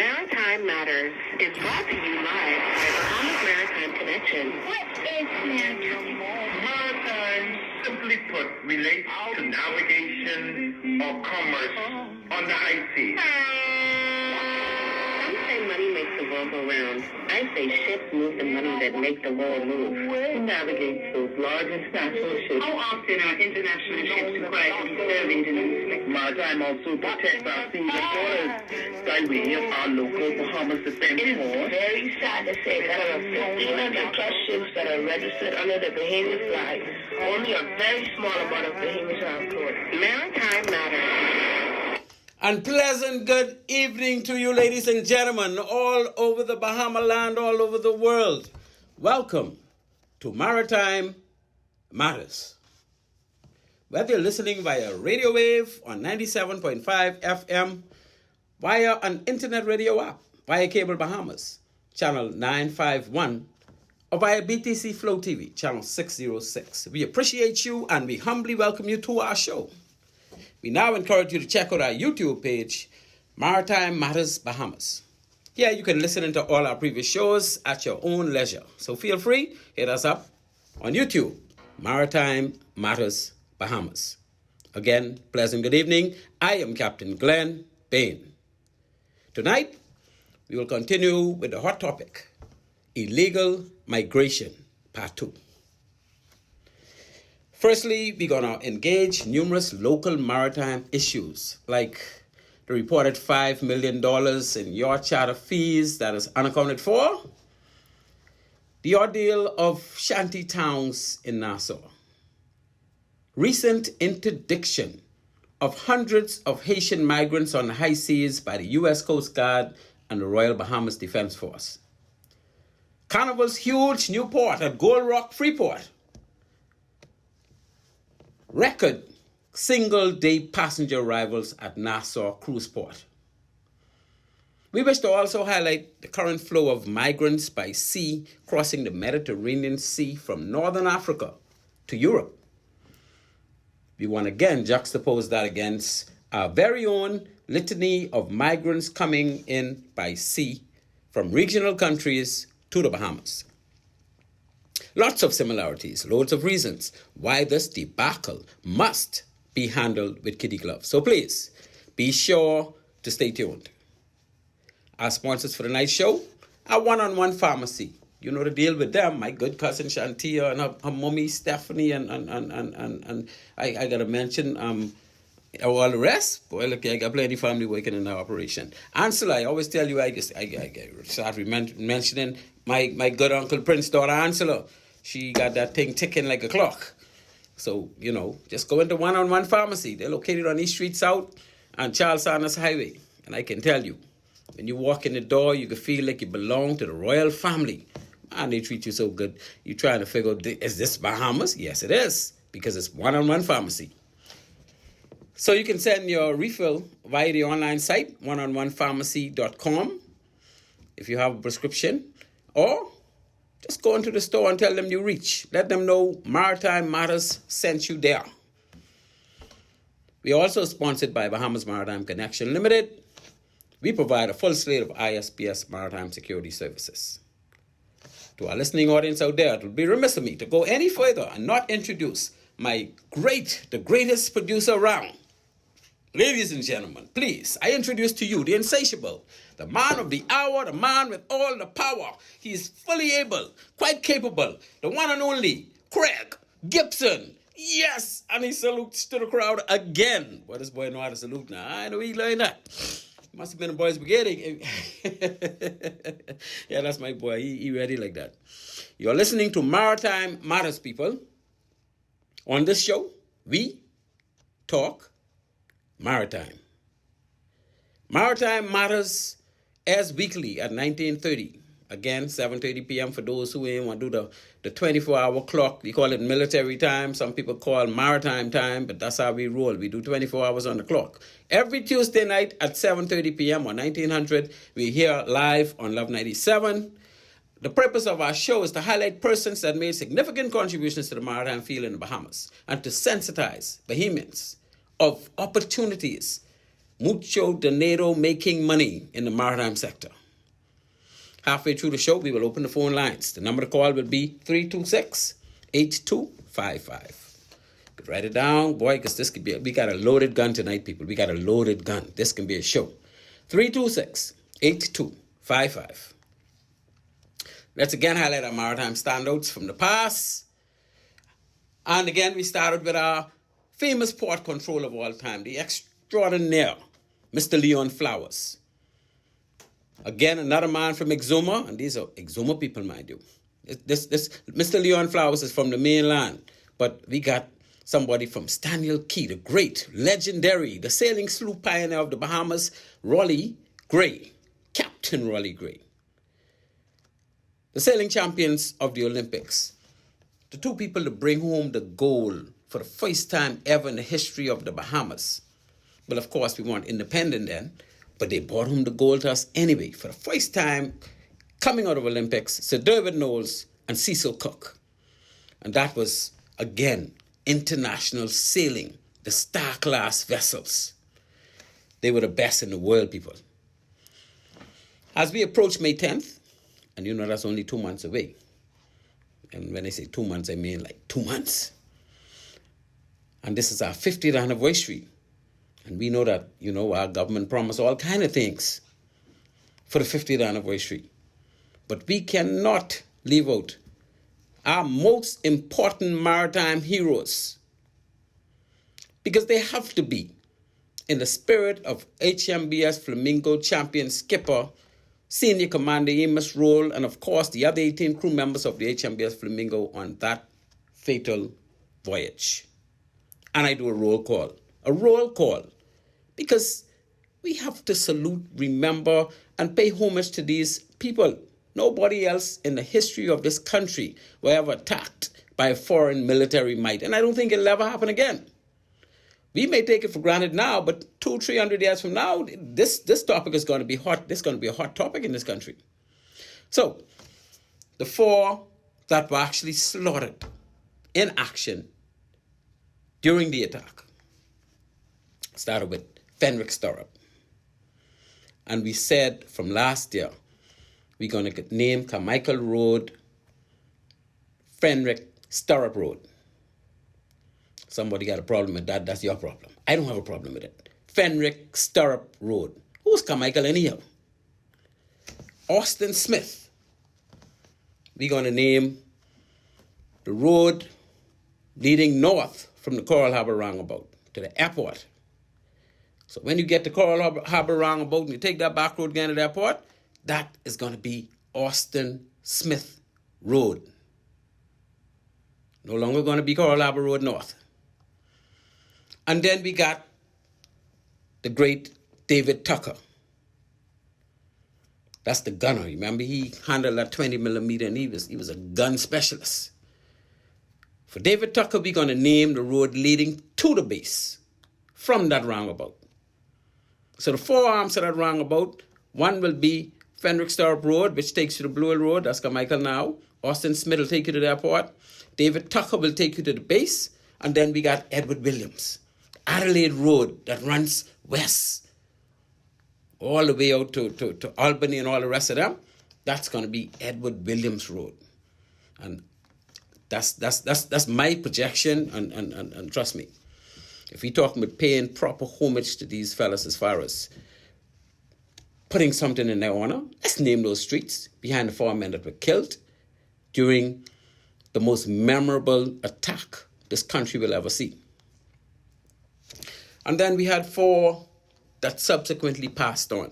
Maritime Matters is brought to you live by Bahamas Maritime Connection. What is maritime? Maritime, simply put, relates to navigation or commerce on the high seas. Some say money makes the world go round. I say ships move the money that make the world move. Who navigates those large international ships? How often are international ships required to be serving the news? Maritime also protects our seas and borders. Skyway, our local Bahamas Defense It is Force. very sad to say that out of 1,500 plus ships that are registered under the Bahamian flag, only a very small amount of Bahamians are employed. Maritime Matters. And pleasant good evening to you, ladies and gentlemen, all over the Bahama land, all over the world. Welcome to Maritime Matters. Whether you're listening via radio wave on 97.5 FM, via an internet radio app, via Cable Bahamas, channel 951, or via BTC Flow TV, channel 606. We appreciate you and we humbly welcome you to our show. We now encourage you to check out our YouTube page, Maritime Matters Bahamas. Here you can listen to all our previous shows at your own leisure. So feel free, hit us up on YouTube, Maritime Matters Bahamas. Again, pleasant good evening. I am Captain Glenn Bain. Tonight, we will continue with the hot topic, illegal migration, part 2. Firstly, we're going to engage numerous local maritime issues, like the reported $5 million in yacht charter fees that is unaccounted for, the ordeal of shanty towns in Nassau, recent interdiction of hundreds of Haitian migrants on the high seas by the U.S. Coast Guard and the Royal Bahamas Defense Force, Carnival's huge new port at Gold Rock Freeport, record single-day passenger arrivals at Nassau Cruise Port. We wish to also highlight the current flow of migrants by sea crossing the Mediterranean Sea from Northern Africa to Europe. We want to again juxtapose that against our very own litany of migrants coming in by sea from regional countries to the Bahamas. Lots of similarities, loads of reasons why this debacle must be handled with kiddy gloves. So please, be sure to stay tuned. Our sponsors for the night show, our one-on-one pharmacy. You know the deal with them. My good cousin Shantia and her mommy Stephanie and I gotta mention all the rest. Boy, look, I got plenty family working in our operation. Ansela, I always tell you, I start mentioning my good uncle Prince daughter Ansela. She got that thing ticking like a clock. So, just go into one-on-one pharmacy. They're located on East Street South and Charles Sanders Highway. And I can tell you, when you walk in the door, you can feel like you belong to the royal family. Man, they treat you so good. You're trying to figure out, is this Bahamas? Yes, it is, because it's one-on-one pharmacy. So you can send your refill via the online site, oneononepharmacy.com, if you have a prescription, or just go into the store and tell them you reach. Let them know Maritime Matters sent you there. We are also sponsored by Bahamas Maritime Connection Limited. We provide a full slate of ISPS maritime security services. To our listening audience out there, it would be remiss of me to go any further and not introduce the greatest producer around. Ladies and gentlemen, please, I introduce to you the insatiable, the man of the hour, the man with all the power. He is fully able, quite capable, the one and only Craig Gibson. Yes, and he salutes to the crowd again. Boy, this boy know how to salute now. I know he learned that. Must have been a boys brigade. Yeah, that's my boy. He ready like that. You're listening to Maritime Matters, people. On this show, we talk maritime. Maritime Matters airs weekly at 19:30. Again, 7:30 p.m. for those who ain't want to do the 24-hour clock. We call it military time. Some people call maritime time, but that's how we roll. We do 24 hours on the clock. Every Tuesday night at 7:30 p.m. or 1900, we're here live on Love 97. The purpose of our show is to highlight persons that made significant contributions to the maritime field in the Bahamas and to sensitize Bahamians of opportunities mucho dinero making money in the maritime sector. Halfway through the show, we will open the phone lines. The number to call will be 326-8255. Write it down, boy, because this could be, we got a loaded gun tonight, people. We got a loaded gun. This can be a show. 326-8255. Let's again highlight our maritime standouts from the past. And again, we started with our famous port control of all time, the extraordinaire Mr. Leon Flowers. Again, another man from Exuma, and these are Exuma people, mind you. This Mr. Leon Flowers is from the mainland, but we got somebody from Staniel Key, the great, legendary, the sailing sloop pioneer of the Bahamas, Raleigh Gray, Captain Raleigh Gray. The sailing champions of the Olympics, the two people to bring home the gold for the first time ever in the history of the Bahamas. Well, of course, we weren't independent then, but they brought home the gold to us anyway. For the first time coming out of Olympics, Sir David Knowles and Cecil Cook. And that was, again, international sailing, the star-class vessels. They were the best in the world, people. As we approach May 10th, and you know that's only 2 months away. And when I say 2 months, I mean like 2 months. And this is our 50th anniversary. And we know that, you know, our government promised all kind of things for the 50th anniversary. But we cannot leave out our most important maritime heroes, because they have to be in the spirit of HMBS Flamingo champion skipper, Senior Commander Amos Roll, and of course the other 18 crew members of the HMBS Flamingo on that fatal voyage. And I do a roll call, because we have to salute, remember, and pay homage to these people. Nobody else in the history of this country were ever attacked by a foreign military might, and I don't think it'll ever happen again. We may take it for granted now, but 200-300 years from now, this topic is going to be hot. This is going to be a hot topic in this country. So, the four that were actually slaughtered in action during the attack started with Fenwick Stirrup. And we said from last year, we're going to name Carmichael Road Fenwick Stirrup Road. Somebody got a problem with that, that's your problem. I don't have a problem with it. Fenwick Stirrup Road. Who's Carmichael anyhow? Austin Smith. We're going to name the road leading north from the Coral Harbor roundabout to the airport. So when you get to Coral Harbor roundabout and you take that back road again to the airport, that is going to be Austin Smith Road. No longer going to be Coral Harbor Road North. And then we got the great David Tucker. That's the gunner. Remember, he handled that 20 millimeter and he was a gun specialist. For David Tucker, we're going to name the road leading to the base from that roundabout. So the four arms of that roundabout, one will be Fenwick Stirrup Road, which takes you to Blue Hill Road. That's Carmichael now. Austin Smith will take you to the airport. David Tucker will take you to the base. And then we got Edward Williams. Adelaide Road that runs west all the way out to Albany and all the rest of them. That's going to be Edward Williams Road. And that's my projection. And trust me, if we're talking about paying proper homage to these fellas as far as putting something in their honor, let's name those streets behind the four men that were killed during the most memorable attack this country will ever see. And then we had four that subsequently passed on.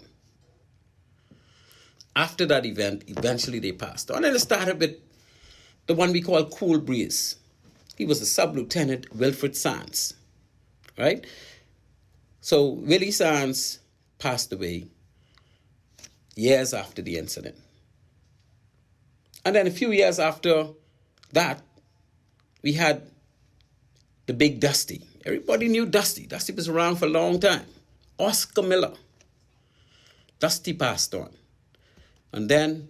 After that event, eventually they passed on. And it started with the one we call Cool Breeze. He was a Sub-Lieutenant Wilfred Sands, right? So Willie Sands passed away years after the incident. And then a few years after that, we had the Big Dusty. Everybody knew Dusty. Dusty was around for a long time. Oscar Miller. Dusty passed on. And then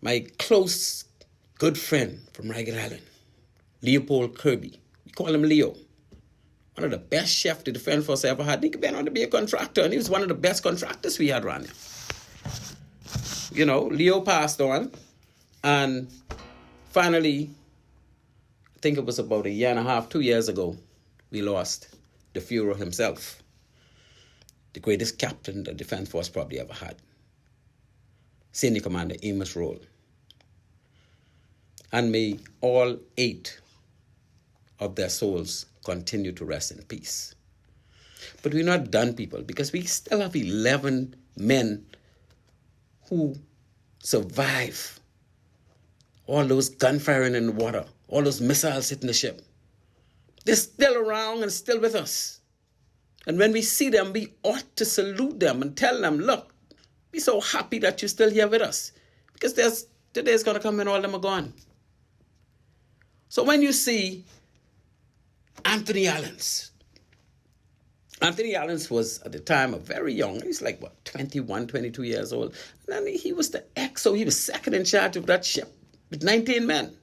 my close, good friend from Ragged Island, Leopold Kirby. We call him Leo. one of the best chefs the Defense Force ever had. He went on to be a contractor, and he was one of the best contractors we had around here. You know, Leo passed on, and finally, I think it was about 1.5 years, 2 years ago, we lost the Führer himself, the greatest captain the Defense Force probably ever had, Senior Commander Amos Roll. And may all 8 of their souls continue to rest in peace. But we're not done, people, because we still have 11 men who survive all those gunfiring in the water, all those missiles hitting the ship. They're still around and still with us. And when we see them, we ought to salute them and tell them, look, we're so happy that you're still here with us. Because the day's going to come when all of them are gone. So when you see Anthony Allens was at the time a very young, he's like, 21, 22 years old. And then he was the XO, he was second in charge of that ship with 19 men.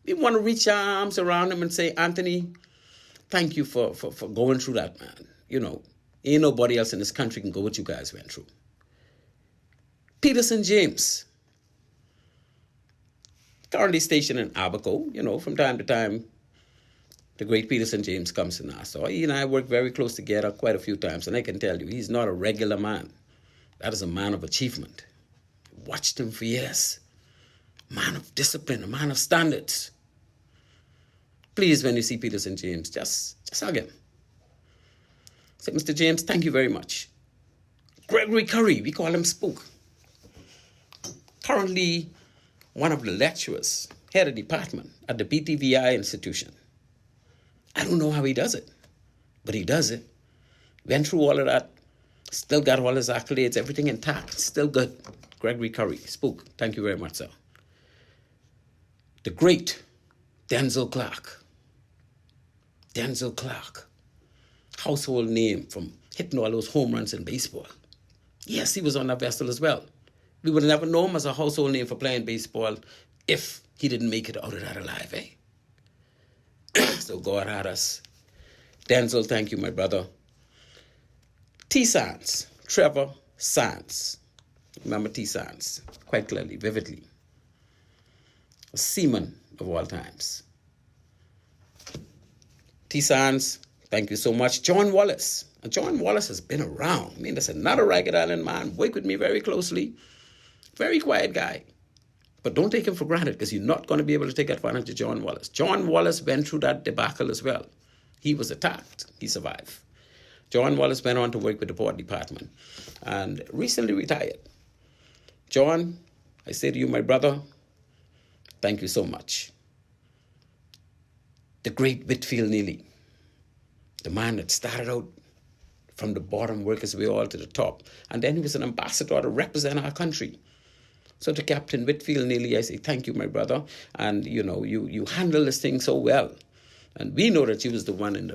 We want to reach our arms around him and say, Anthony, thank you for going through that, man. You know, ain't nobody else in this country can go what you guys went through. Peterson James, currently stationed in Abaco. You know, from time to time, the great Peterson James comes to Nassau. He and I work very close together quite a few times, and I can tell you, he's not a regular man. That is a man of achievement. Watched him for years. Man of discipline, a man of standards. Please, when you see Peterson James, just hug him. Say, Mr. James, thank you very much. Gregory Curry, we call him Spook. Currently, one of the lecturers, head of department at the BTVI institution. I don't know how he does it, but he does it. Went through all of that, still got all his accolades, everything intact, still good. Gregory Curry, Spook, thank you very much, sir. The great Denzel Clark. Denzel Clark, household name from hitting all those home runs in baseball. Yes, he was on that vessel as well. We would have never known him as a household name for playing baseball if he didn't make it out of that alive, eh? So God had us. Denzel, thank you, my brother. T. Sands, Trevor Sands. Remember T. Sands, quite clearly, vividly. A seaman of all times. T. Sands, thank you so much. John Wallace. And John Wallace has been around. I mean, that's another Ragged Island man. Work with me very closely. Very quiet guy. But don't take him for granted, because you're not going to be able to take advantage of John Wallace. John Wallace went through that debacle as well. He was attacked. He survived. John Wallace went on to work with the Port Department and recently retired. John, I say to you, my brother, thank you so much. The great Whitfield Neely, the man that started out from the bottom, work his way all to the top. And then he was an ambassador to represent our country. So to Captain Whitfield Neely, I say, thank you, my brother. And, you know, you handle this thing so well. And we know that you was the one in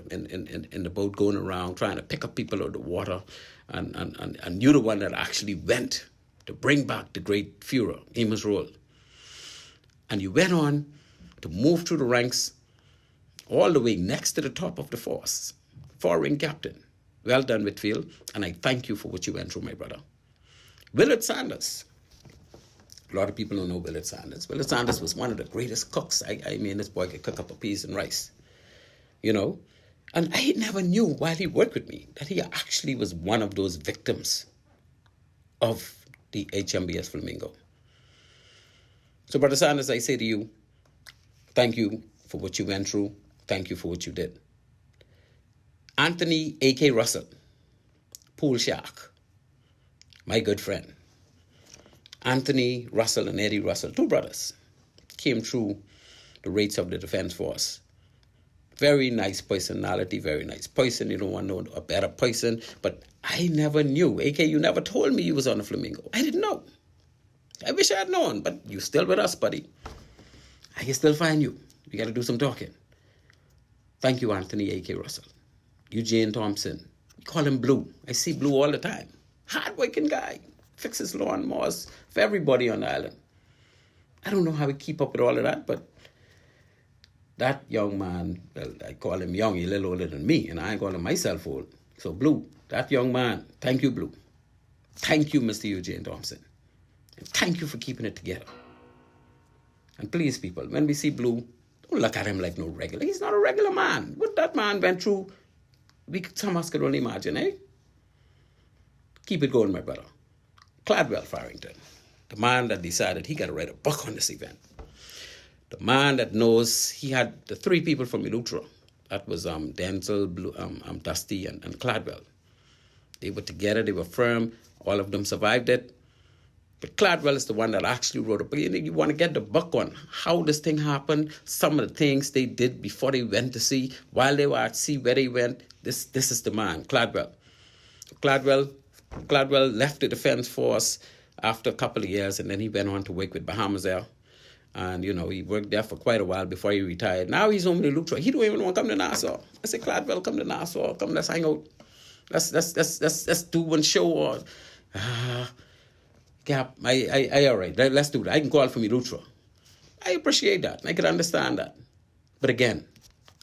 the boat going around trying to pick up people out of the water. And you're the one that actually went to bring back the great Führer, Amos Roll. And you went on to move through the ranks all the way next to the top of the force. 4-ring captain. Well done, Whitfield. And I thank you for what you went through, my brother. Willard Sanders. A lot of people don't know Willard Sanders. Willard Sanders was one of the greatest cooks. I mean, this boy could cook up a peas and rice. You know? And I never knew while he worked with me that he actually was one of those victims of the HMBS Flamingo. So, Brother Sanders, I say to you, thank you for what you went through. Thank you for what you did. Anthony A.K. Russell, Pool Shark, my good friend. Anthony Russell and Eddie Russell, 2 brothers, came through the rates of the Defense Force. Very nice personality, very nice person. You don't want to know a better person. But I never knew. AK, you never told me you was on a Flamingo. I didn't know. I wish I had known, but you still with us, buddy. I can still find you. We got to do some talking. Thank you, Anthony A.K. Russell. Eugene Thompson. We call him Blue. I see Blue all the time. Hard-working guy. Fixes lawnmowers for everybody on the island. I don't know how we keep up with all of that, but That young man, well, I call him young, he's a little older than me, and I ain't calling myself old. So, Blue, that young man, thank you, Blue. Thank you, Mr. Eugene Thompson. And thank you for keeping it together. And please, people, when we see Blue, don't look at him like no regular. He's not a regular man. What that man went through, some of us could only imagine, eh? Keep it going, my brother. Cladwell Farrington, the man that decided he got to write a book on this event. The man that knows he had the three people from Eleuthera. That was Denzel, Blue, Dusty, and Cladwell. They were together. They were firm. All of them survived it. But Cladwell is the one that actually wrote a book. You want to get the book on how this thing happened, some of the things they did before they went to sea, while they were at sea, where they went. This is the man, Cladwell. Cladwell left the Defense Force after a couple of years, and then he went on to work with Bahamas there. And, he worked there for quite a while before he retired. Now he's home in Eleuthera. He don't even want to come to Nassau. I said, Cladwell, come to Nassau. Come, let's hang out. Let's do one show. Or, GAB, all right, let's do that. I can call from Eleuthera. I appreciate that. I can understand that. But again,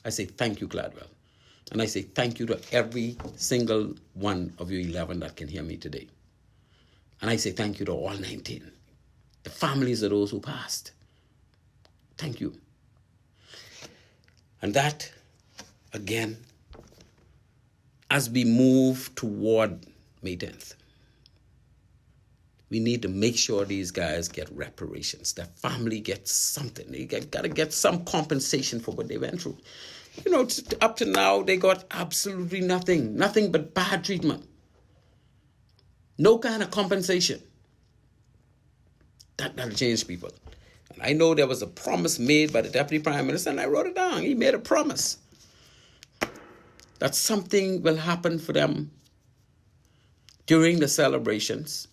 I say thank you, Cladwell. And I say thank you to every single one of you 11 that can hear me today. And I say thank you to all 19. The families of those who passed. Thank you. And that, again, as we move toward May 10th, we need to make sure these guys get reparations. Their family gets something. They got to get some compensation for what they went through. Up to now, they got absolutely nothing. Nothing but bad treatment. No kind of compensation. That'll change people. And I know there was a promise made by the Deputy Prime Minister, and I wrote it down. He made a promise that something will happen for them during the celebrations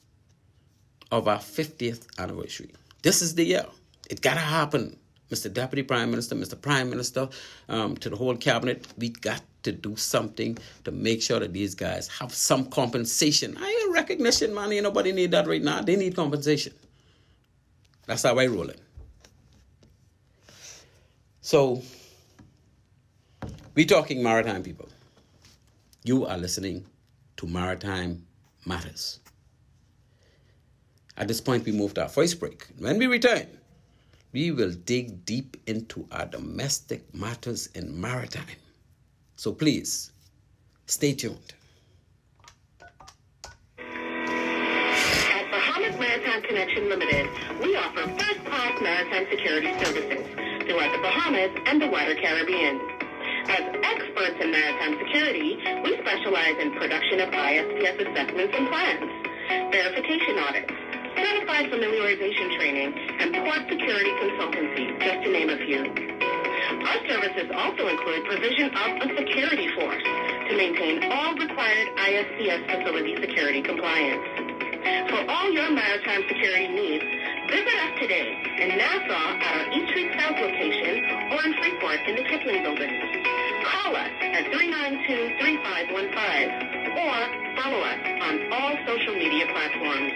of our 50th anniversary. This is the year. It got to happen. Mr. Deputy Prime Minister, Mr. Prime Minister, to the whole cabinet, we got to do something to make sure that these guys have some compensation. I ain't recognition, man. Ain't nobody need that right now. They need compensation. That's how I roll it. So, we talking maritime people. You are listening to Maritime Matters. At this point, we moved our first break. When we return, we will dig deep into our domestic matters in maritime. So please, stay tuned. At Bahamas Maritime Connection Limited, we offer first-class maritime security services throughout the Bahamas and the wider Caribbean. As experts in maritime security, we specialize in production of ISPS assessments and plans, verification audits, certified familiarization training, and port security consultancy, just to name a few. Our services also include provision of a security force to maintain all required ISPS facility security compliance. For all your maritime security needs, visit us today in Nassau at our East Street South location or in Freeport in the Kipling Building. Call us at 392-3515 or follow us on all social media platforms.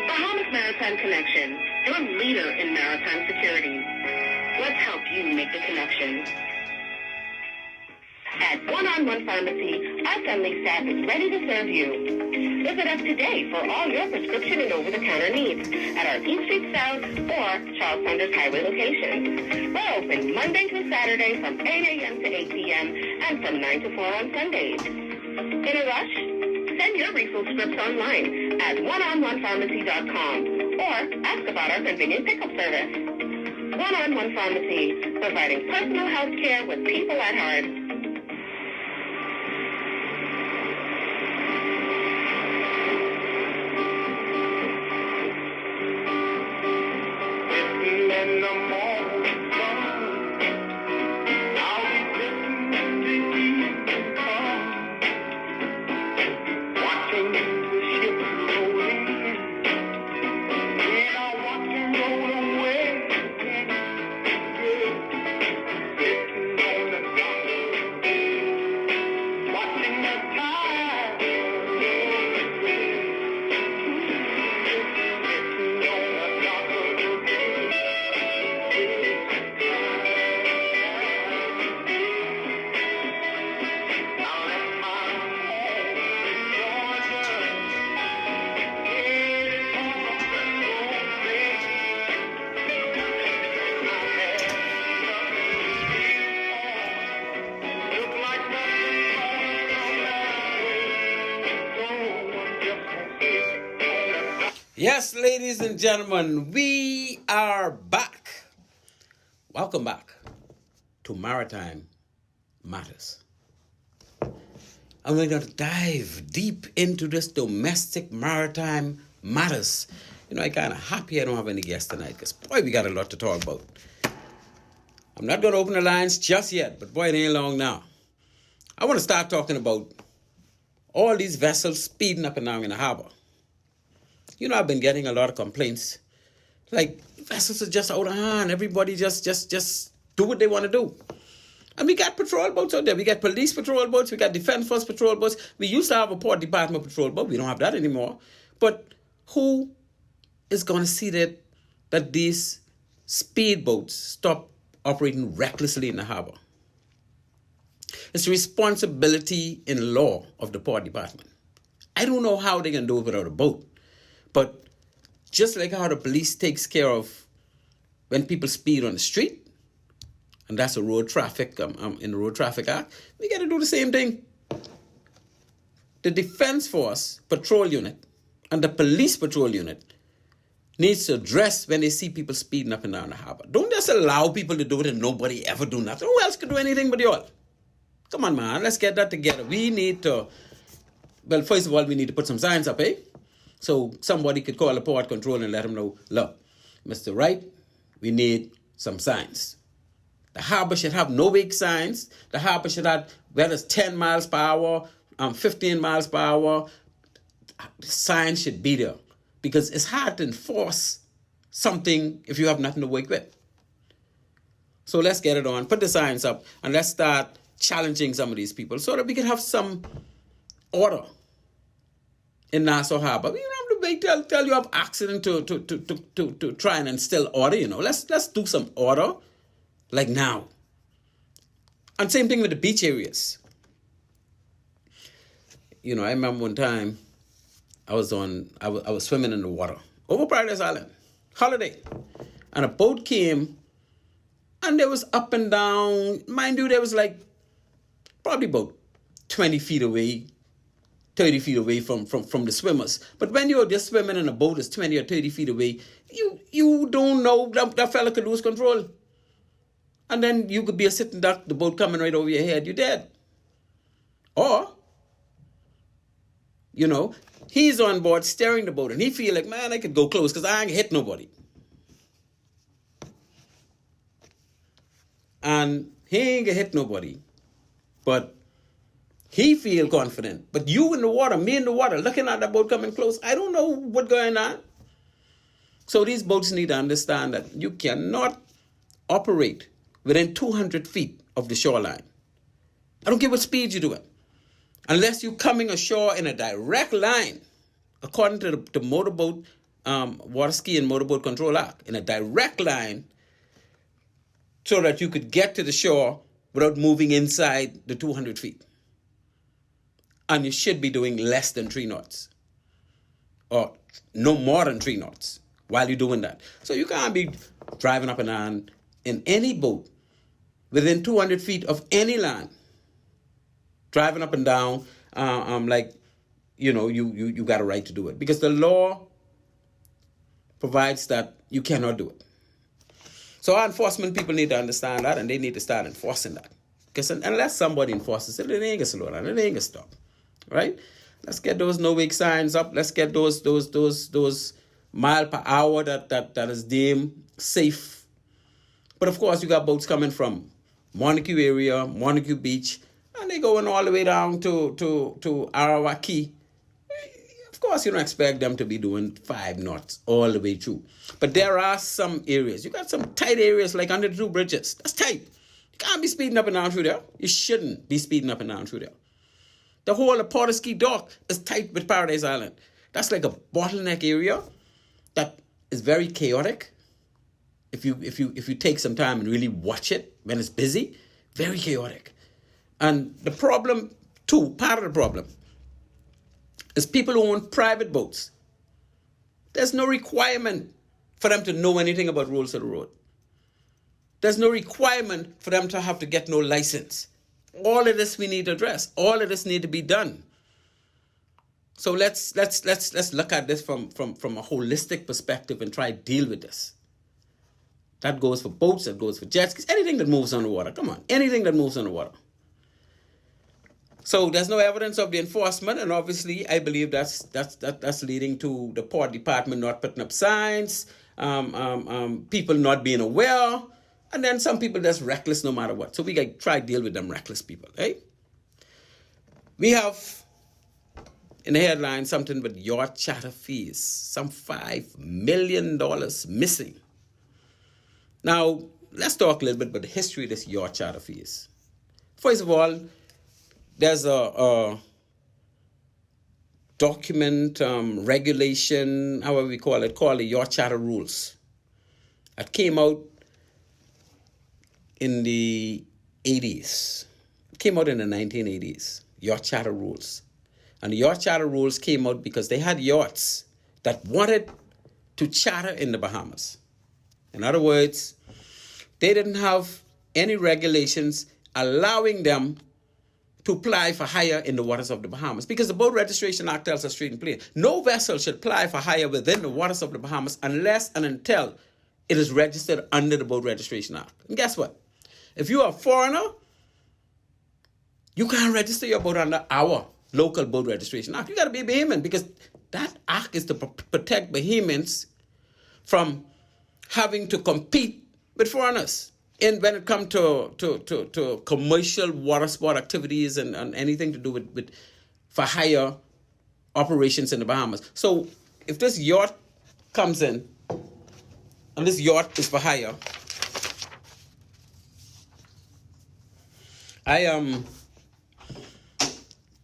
Bahamas Maritime Connection, your leader in maritime security. Let's help you make the connection. At One-on-One Pharmacy, our friendly staff is ready to serve you. Visit us today for all your prescription and over-the-counter needs at our East Street South or Charles Saunders Highway locations. We're open Monday through Saturday from 8 a.m. to 8 p.m. and from 9 to 4 on Sundays. In a rush? Send your refill scripts online at oneononepharmacy.com or ask about our convenient pickup service. One-on-One Pharmacy, providing personal health care with people at heart. In the morning sun, I'll be listening to the evening come, watching the ships roll in, and I watch them roll away again, sitting on the dock, Yes, ladies and gentlemen, we are back. Welcome back to Maritime Matters. And we're going to dive deep into this domestic maritime matters. You know, I'm kind of happy I don't have any guests tonight because, boy, we got a lot to talk about. I'm not going to open the lines just yet, but, boy, it ain't long now. I want to start talking about all these vessels speeding up and down in the harbor. You know, I've been getting a lot of complaints. Like, vessels are just out of hand. Everybody just do what they want to do. And we got patrol boats out there. We got police patrol boats. We got Defense Force patrol boats. We used to have a Port Department patrol boat. We don't have that anymore. But who is going to see that these speedboats stop operating recklessly in the harbor? It's the responsibility in law of the Port Department. I don't know how they can do it without a boat. But just like how the police takes care of when people speed on the street, and that's a road traffic, in the Road Traffic Act, we got to do the same thing. The Defense Force Patrol Unit and the Police Patrol Unit needs to address when they see people speeding up and down the harbor. Don't just allow people to do it and nobody ever do nothing. Who else could do anything but y'all? Come on, man, let's get that together. We need to, well, first of all, we need to put some signs up, eh? So somebody could call the port control and let them know, look, Mr. Wright, we need some signs. The harbor should have no big signs. The harbor should have, whether it's 10 miles per hour, 15 miles per hour, the signs should be there. Because it's hard to enforce something if you have nothing to work with. So let's get it on, put the signs up, and let's start challenging some of these people so that we can have some order in Nassau Harbor. We don't have to wait till you have accident to try and instill order, you know. Let's do some order. Like now. And same thing with the beach areas. You know, I remember one time I was swimming in the water over Paradise Island, holiday. And a boat came and there was up and down. Mind you, there was like probably about 20 feet away, 30 feet away from the swimmers. But when you're just swimming in a boat that's 20 or 30 feet away, you don't know that fella could lose control. And then you could be a sitting duck, the boat coming right over your head, you're dead. Or, you know, he's on board steering the boat and he feel like, man, I could go close because I ain't hit nobody. And he ain't gonna hit nobody. But he feel confident. But you in the water, me in the water, looking at that boat coming close, I don't know what's going on. So these boats need to understand that you cannot operate within 200 feet of the shoreline. I don't care what speed you do it. Unless you're coming ashore in a direct line, according to the Motorboat, Water Ski and Motorboat Control Act, in a direct line, so that you could get to the shore without moving inside the 200 feet. And you should be doing less than 3 knots. Or no more than 3 knots while you're doing that. So you can't be driving up and down in any boat within 200 feet of any land, driving up and down, like, you know, you got a right to do it. Because the law provides that you cannot do it. So our enforcement people need to understand that, and they need to start enforcing that. Because unless somebody enforces it, it ain't going to slow down, it ain't going to stop. Right? Let's get those no-wake signs up. Let's get those mile per hour that is deemed safe. But of course, you got boats coming from Montague area, Montague Beach, and they going all the way down to Arawaki. Of course, you don't expect them to be doing 5 knots all the way through. But there are some areas. You got some tight areas like under the 2 bridges. That's tight. You can't be speeding up and down through there. You shouldn't be speeding up and down through there. The whole of Porterski Dock is tight with Paradise Island. That's like a bottleneck area that is very chaotic. If you take some time and really watch it when it's busy, very chaotic. And the problem, too, part of the problem, is people who own private boats. There's no requirement for them to know anything about rules of the road. There's no requirement for them to have to get no license. All of this we need to address. All of this need to be done. So let's look at this from a holistic perspective and try to deal with this. That goes for boats, that goes for jet skis, anything that moves on the water. Come on, anything that moves on the water. So there's no evidence of the enforcement, and obviously I believe that's leading to the port department not putting up signs, people not being aware, and then some people that's reckless no matter what. So we got to try to deal with them reckless people, right? We have in the headline something with yacht charter fees, some $5 million missing. Now, let's talk a little bit about the history of this yacht charter fees. First of all, there's a document, regulation, however we call it, called the yacht charter rules. That came out in the 80s. It came out in the 1980s, yacht charter rules. And the yacht charter rules came out because they had yachts that wanted to charter in the Bahamas. In other words, they didn't have any regulations allowing them to apply for hire in the waters of the Bahamas, because the Boat Registration Act tells us straight and plain, no vessel should apply for hire within the waters of the Bahamas unless and until it is registered under the Boat Registration Act. And guess what? If you are a foreigner, you can't register your boat under our local Boat Registration Act. You got to be a Bahamian, because that act is to protect Bahamians from having to compete with foreigners when it comes to commercial water sport activities and anything to do with for hire operations in the Bahamas. So if this yacht comes in and this yacht is for hire,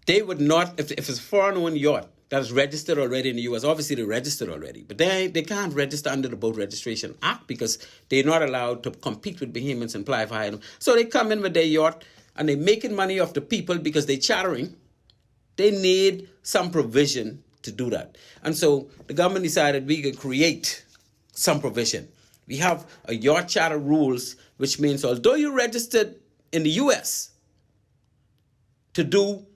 they would not, if it's a foreign-owned yacht that is registered already in the U.S., obviously they're registered already, but they can't register under the Boat Registration Act because they're not allowed to compete with Bahamians and apply for hire. So they come in with their yacht and they're making money off the people because they're chartering. They need some provision to do that. And so the government decided we could create some provision. We have a yacht charter rules, which means although you're registered in the U.S. to do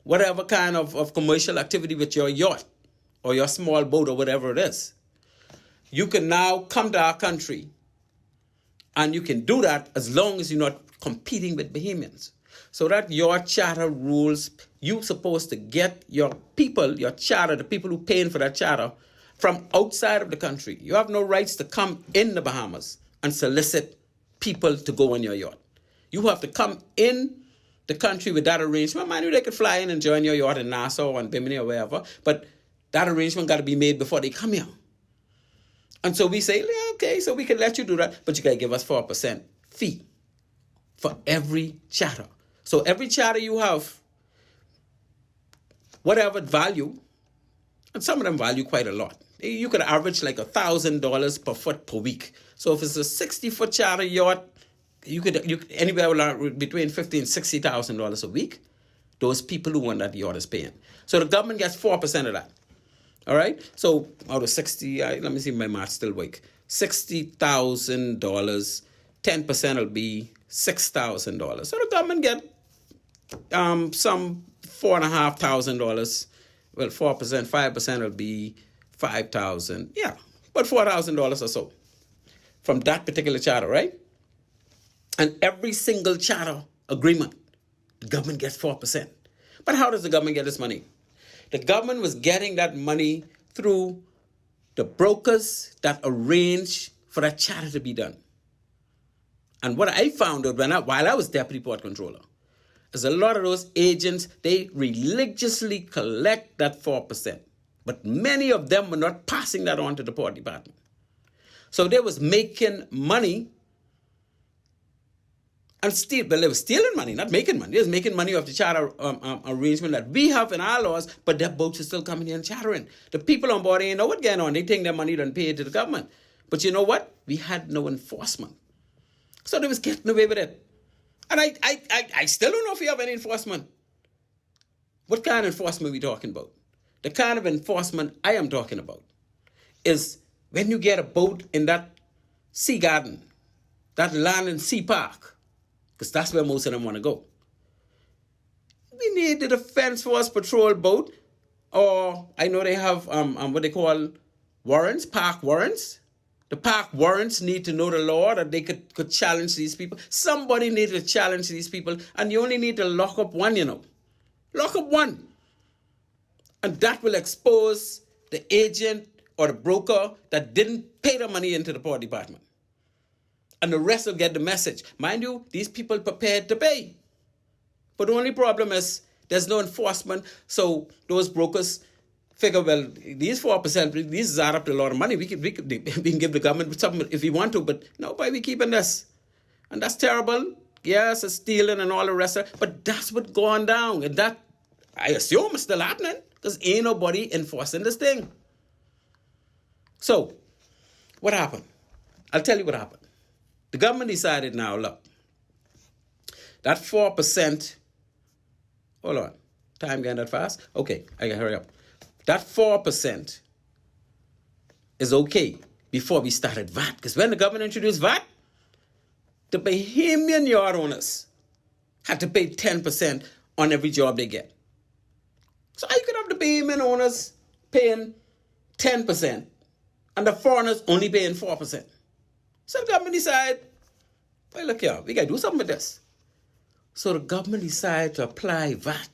whatever kind of commercial activity with your yacht or your small boat or whatever it is, you can now come to our country and you can do that as long as you're not competing with Bahamians. So that yacht charter rules, you're supposed to get your people, your charter, the people who are paying for that charter, from outside of the country. You have no rights to come in the Bahamas and solicit people to go on your yacht. You have to come in the country with that arrangement. Mind you, they could fly in and join your yacht in Nassau or in Bimini or wherever, but that arrangement got to be made before they come here. And so we say, yeah, okay, so we can let you do that, but you got to give us 4% fee for every charter. So every charter you have, whatever value, and some of them value quite a lot. You could average like $1,000 per foot per week. So if it's a 60-foot charter yacht, you anywhere between $50,000 and $60,000 a week. Those people who want that yacht is paying. So the government gets 4% of that. All right. So out of 60, let me see if my math still work. $60,000, 10% will be $6,000. So the government get some $4,500. Well, 4%, 5% will be $5,000. Yeah, but $4,000 or so from that particular charter, right? And every single charter agreement, the government gets 4%. But how does the government get this money? The government was getting that money through the brokers that arrange for that charter to be done. And what I found out while I was deputy port controller is a lot of those agents, they religiously collect that 4%. But many of them were not passing that on to the port department. So they was making money and they were stealing money, not making money. They was making money off the charter arrangement that we have in our laws, but their boats are still coming here and chartering. The people on board ain't know what's going on. They think their money done paid to the government. But you know what? We had no enforcement. So they was getting away with it. And I still don't know if we have any enforcement. What kind of enforcement are we talking about? The kind of enforcement I am talking about is when you get a boat in that sea garden, that land and sea park, because that's where most of them want to go. We need the Defense Force patrol boat Or I know they have what they call warrants, park warrants. The park warrants need to know the law that they could challenge these people. Somebody needs to challenge these people, and you only need to lock up one, Lock up one. And that will expose the agent or the broker that didn't pay the money into the port department. And the rest will get the message. Mind you, these people prepared to pay. But the only problem is there's no enforcement, so those brokers figure, well, these 4%, these add up to a lot of money. We can give the government something if we want to, but nobody we keeping this. And that's terrible. Yes, it's stealing and all the rest of it, but that's what's going down. And that, I assume, is still happening because ain't nobody enforcing this thing. So, what happened? I'll tell you what happened. The government decided now, look, that 4%, hold on, time getting that fast? Okay, I gotta hurry up. That 4% is okay before we started VAT. Because when the government introduced VAT, the Bahamian yard owners had to pay 10% on every job they get. So you could have the Bahamian owners paying 10% and the foreigners only paying 4%. So the government decided, well, look here, we got to do something with this. So the government decided to apply VAT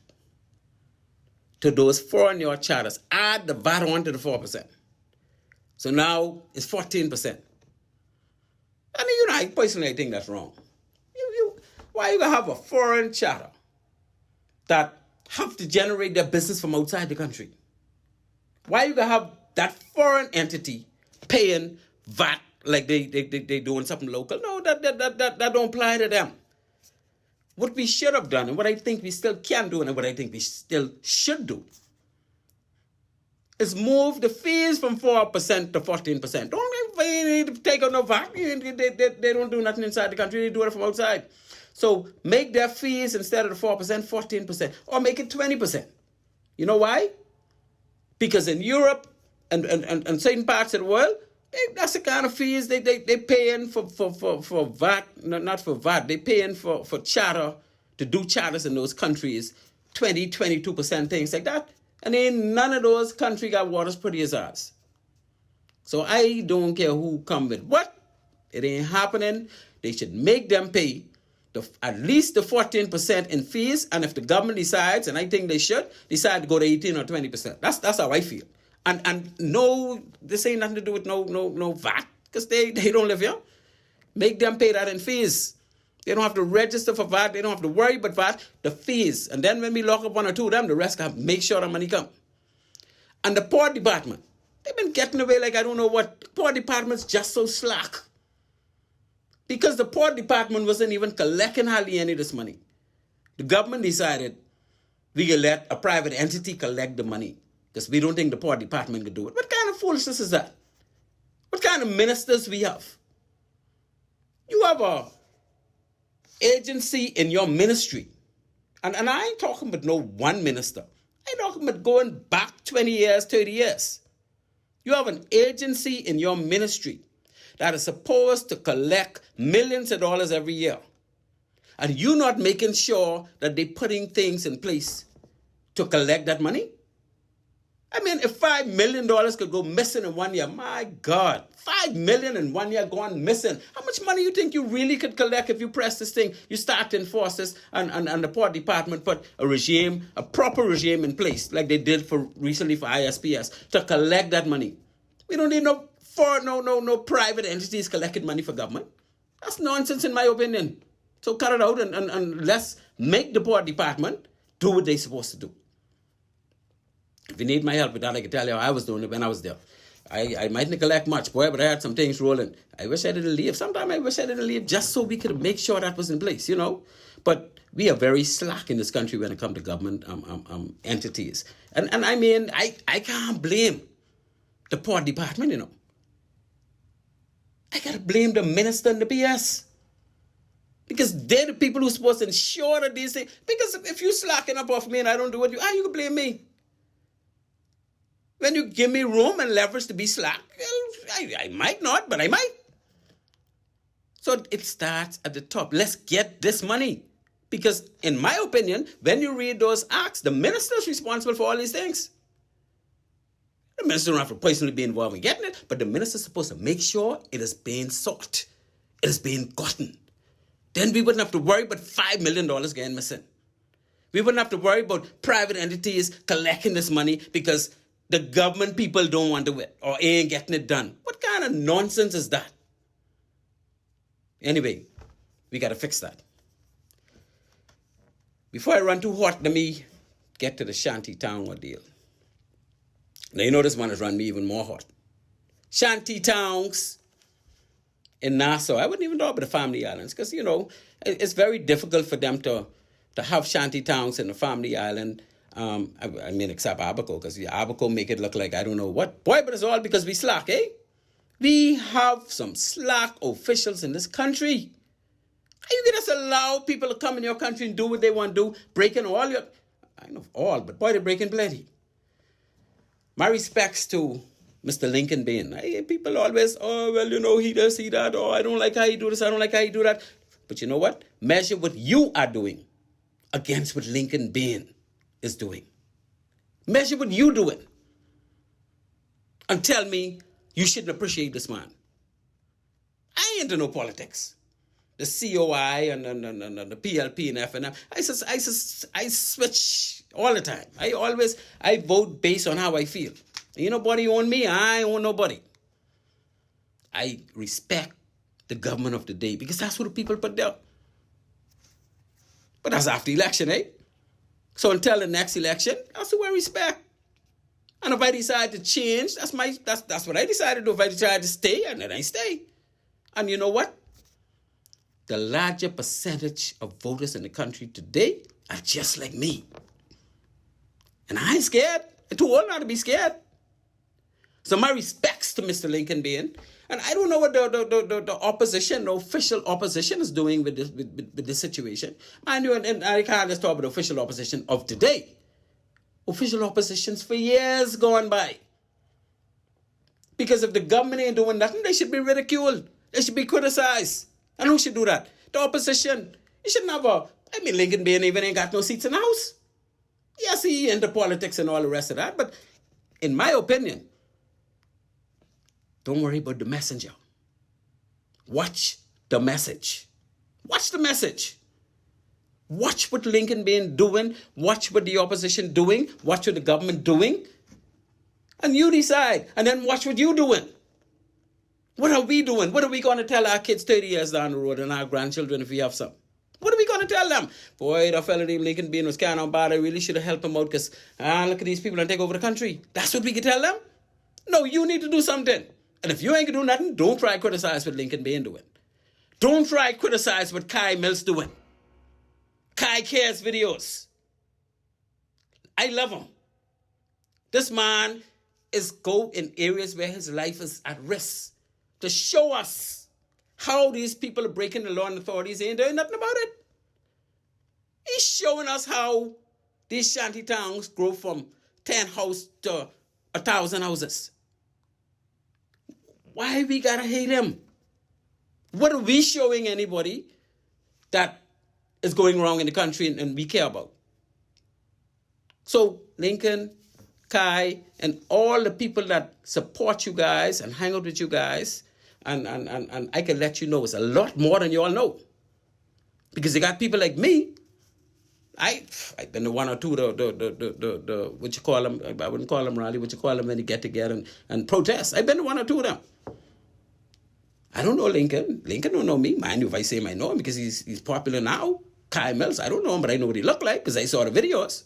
to those foreign yard charters, add the VAT on to the 4%. So now it's 14%. And I personally think that's wrong. Why you gonna have a foreign charter that have to generate their business from outside the country? Why you gonna have that foreign entity paying VAT like they doing something local? No, that don't apply to them. What we should have done, and what I think we still can do, and what I think we still should do, is move the fees from 4% to 14%. Don't need to take out no VAT. They don't do nothing inside the country. They do it from outside. So make their fees instead of the 4%, 14%, or make it 20%. You know why? Because in Europe and certain parts of the world, that's the kind of fees they paying for VAT, not for VAT. They paying for charter, to do charters in those countries, 20, 22%, things like that. And ain't none of those countries got water as pretty as ours. So I don't care who come with what. It ain't happening. They should make them pay at least the 14% in fees. And if the government decides, and I think they should, decide to go to 18 or 20%. That's how I feel. And no, this ain't nothing to do with no VAT, because they don't live here. Make them pay that in fees. They don't have to register for VAT. They don't have to worry about VAT. The fees. And then when we lock up one or two of them, the rest can make sure the money come. And the port department, they've been getting away like I don't know what. The port department's just so slack. Because the port department wasn't even collecting hardly any of this money. The government decided we can let a private entity collect the money, because we don't think the port department could do it. What kind of foolishness is that? What kind of ministers we have? You have a agency in your ministry. And I ain't talking about no one minister. I ain't talking about going back 20 years, 30 years. You have an agency in your ministry that is supposed to collect millions of dollars every year. And you're not making sure that they're putting things in place to collect that money? I mean, if $5 million could go missing in 1 year, my God, $5 million in 1 year gone missing. How much money you think you really could collect if you press this thing? You start to enforce this, and the port department put a proper regime in place, like they did recently for ISPS, to collect that money. We don't need no private entities collecting money for government. That's nonsense in my opinion. So cut it out and let's make the port department do what they're supposed to do. If you need my help with that, I can tell you how I was doing it when I was there. I might neglect much, boy, but I had some things rolling. I wish I didn't leave. Sometimes I wish I didn't leave just so we could make sure that was in place, But we are very slack in this country when it comes to government entities. And I mean, I can't blame the port department, I got to blame the minister and the PS. Because they're the people who are supposed to ensure that these things. Because if you slacking up off me and I don't do what you can blame me. When you give me room and leverage to be slack, well, I might not, but I might. So it starts at the top. Let's get this money. Because in my opinion, when you read those acts, the minister is responsible for all these things. The minister don't have to personally be involved in getting it, but the minister is supposed to make sure it is being sought. It is being gotten. Then we wouldn't have to worry about $5 million getting missing. We wouldn't have to worry about private entities collecting this money because the government people don't want to do it or ain't getting it done. What kind of nonsense is that? Anyway, we got to fix that. Before I run too hot, let me get to the shantytown ordeal. Now, you know this one has run me even more hot. Shantytowns in Nassau. I wouldn't even talk about the family islands because, you know, it's very difficult for them to have shantytowns in the family island. I mean, except Abaco, because Abaco make it look like I don't know what. Boy, but it's all because we slack, eh? We have some slack officials in this country. You can just allow people to come in your country and do what they want to do, breaking all your... I know all, but boy, they're breaking plenty. My respects to Mr. Lincoln Bain. People always, oh, well, you know, he does, he that. Oh, I don't like how you do this. I don't like how you do that. But you know what? Measure what you are doing against what Lincoln Bain is doing. Measure what you're doing. And tell me you shouldn't appreciate this man. I ain't into no politics. The COI and the PLP and FNM. I switch all the time. I vote based on how I feel. Ain't nobody own me. I ain't own nobody. I respect the government of the day because that's what the people put there. But that's after election, eh? So until the next election, that's who I respect. And if I decide to change, that's what I decided to do. If I decide to stay, and then I stay. And you know what? The larger percentage of voters in the country today are just like me. And I ain't scared. I'm too old not to be scared. So my respects to Mr. Lincoln Bain. And I don't know what the opposition, the official opposition is doing with this situation. Mind you, and I can't just talk about the official opposition of today. Official oppositions for years gone by. Because if the government ain't doing nothing, they should be ridiculed. They should be criticized. And who should do that? The opposition. You should never... Lincoln Bain even ain't got no seats in the House. Yes, he into politics and all the rest of that. But in my opinion, don't worry about the messenger. Watch the message. Watch the message. Watch what Lincoln Bain doing. Watch what the opposition doing. Watch what the government doing. And you decide. And then watch what you doing. What are we doing? What are we going to tell our kids 30 years down the road and our grandchildren if we have some? What are we going to tell them? Boy, that fella named Lincoln Bain was kind of bad. I really should have helped him out because, look at these people and take over the country. That's what we can tell them? No, you need to do something. And if you ain't going to do nothing, don't try to criticize what Lincoln Bain doing. Don't try to criticize what Kai Mills doing. Kai cares videos. I love him. This man is go in areas where his life is at risk to show us how these people are breaking the law and authorities ain't doing nothing about it. He's showing us how these shanty towns grow from 10 houses to 1,000 houses. Why we gotta hate him? What are we showing anybody that is going wrong in the country and we care about? So Lincoln, Kai, and all the people that support you guys and hang out with you guys, and I can let you know it's a lot more than you all know. Because you got people like me. I've been to one or two, the what you call them, I wouldn't call them rally, what you call them when you get together and protest. I've been to one or two of them. I don't know Lincoln. Lincoln don't know me. Mind you, if I say him, I know him because he's popular now. Kai Mills, I don't know him, but I know what he looked like because I saw the videos.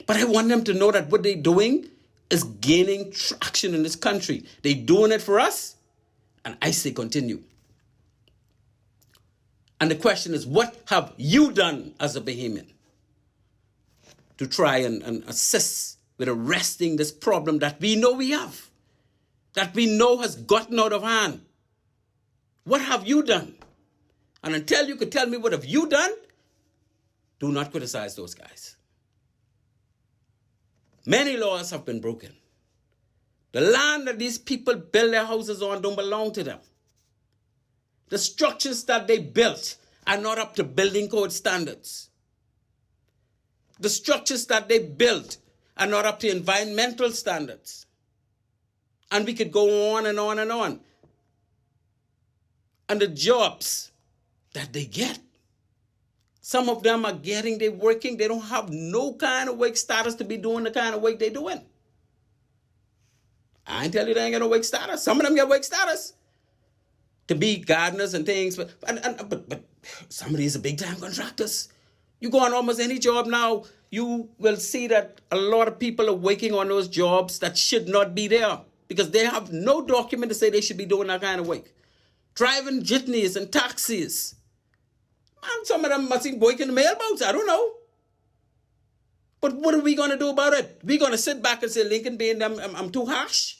But I want them to know that what they're doing is gaining traction in this country. They're doing it for us, and I say continue. And the question is, what have you done as a Bahamian to try and assist with arresting this problem that we know we have, that we know has gotten out of hand? What have you done? And until you could tell me what have you done, do not criticize those guys. Many laws have been broken. The land that these people build their houses on don't belong to them. The structures that they built are not up to building code standards. The structures that they built are not up to environmental standards. And we could go on and on and on. And the jobs that they get, some of them are they're working, they don't have no kind of work status to be doing the kind of work they're doing. I ain't tell you they ain't got no work status. Some of them get work status to be gardeners and things, but some of these are big time contractors. You go on almost any job now, you will see that a lot of people are working on those jobs that should not be there because they have no document to say they should be doing that kind of work. Driving jitneys and taxis. Man, some of them must be working in the mailboats. I don't know. But what are we going to do about it? We're going to sit back and say, Lincoln Bay and them, I'm too harsh?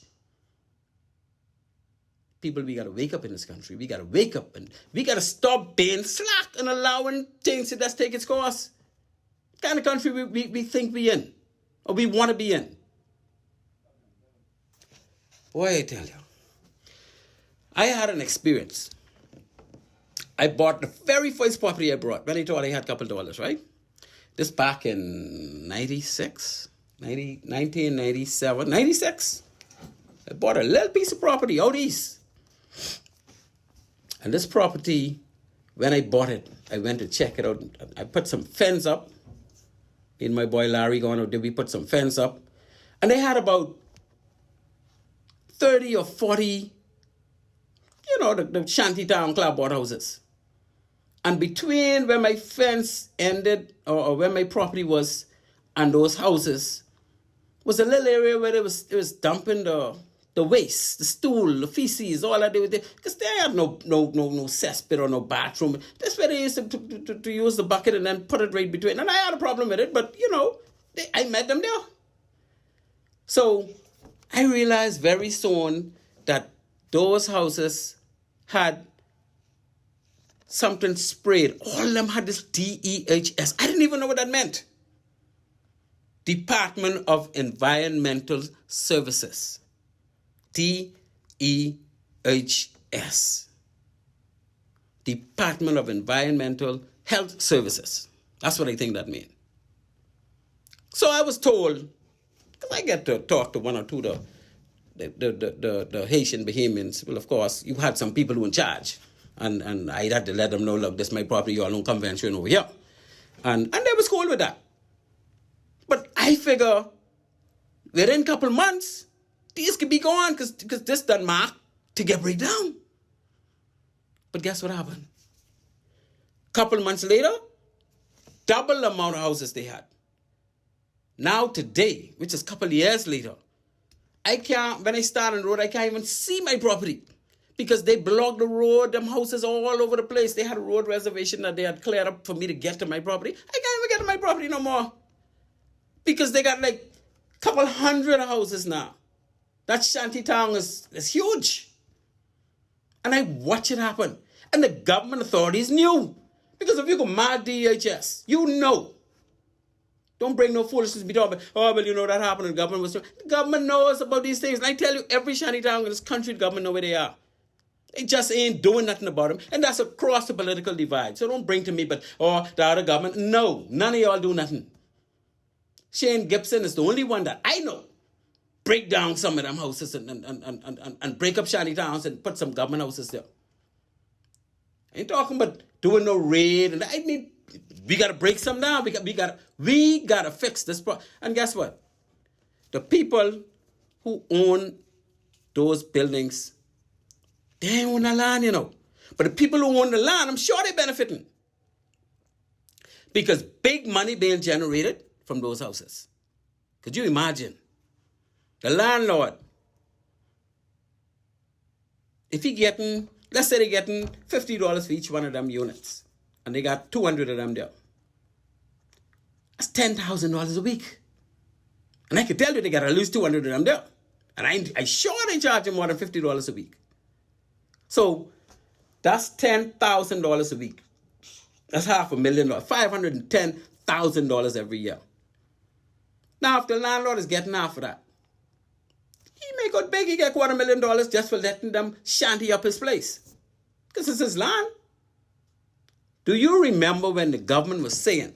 People, we got to wake up in this country. We got to wake up and we got to stop being slack and allowing things to just take its course. What kind of country we think we in or we want to be in? Boy, I tell you. I had an experience. I bought the very first property I bought when I thought I had a couple dollars, right? This back in 1997, 96. I bought a little piece of property out east. And this property, when I bought it, I went to check it out. I put some fence up. Me and my boy Larry going out there, we put some fence up. And they had about 30 or 40, the shantytown clapboard houses. And between where my fence ended, or where my property was, and those houses, was a little area where it was dumping the waste, the stool, the feces, all that they were there. Because they had no cesspit or no bathroom. That's where they used to use the bucket and then put it right between. And I had a problem with it, but, I met them there. So I realized very soon that those houses had something sprayed. All of them had this DEHS. I didn't even know what that meant. Department of Environmental Services. DEHS. Department of Environmental Health Services. That's what I think that means. So I was told, because I get to talk to one or two the Haitian Bahamians. Well, of course, you had some people who in charge. And I had to let them know, look, this is my property, you all don't come venturing over here. And they was cool with that. But I figure within a couple months, these could be gone because this done mark to get break down. But guess what happened? Couple months later, double the amount of houses they had. Now today, which is a couple years later, when I start on the road, I can't even see my property. Because they blocked the road, them houses all over the place. They had a road reservation that they had cleared up for me to get to my property. I can't even get to my property no more. Because they got like a couple hundred houses now. That shanty town is huge. And I watch it happen. And the government authorities knew. Because if you go mad DHS, you know. Don't bring no foolishness to be talking about, that happened and the government was... The government knows about these things. And I tell you, every shanty town in this country, the government know where they are. They just ain't doing nothing about them. And that's across the political divide. So don't bring to me, the other government. No, none of y'all do nothing. Shane Gibson is the only one that I know break down some of them houses and break up shanty towns and put some government houses there. I ain't talking about doing no raid. And we got to break some down. We got to fix this problem. And guess what? The people who own those buildings, they own the land, But the people who own the land, I'm sure they're benefiting. Because big money being generated from those houses. Could you imagine? The landlord, if let's say they're getting $50 for each one of them units. And they got 200 of them there. That's $10,000 a week. And I can tell you they got to lose 200 of them there. And I sure they charge them more than $50 a week. So that's $10,000 a week. That's $500,000, $510,000 every year. Now, if the landlord is getting half of that, he may go big, he get $250,000 just for letting them shanty up his place. Because it's his land. Do you remember when the government was saying,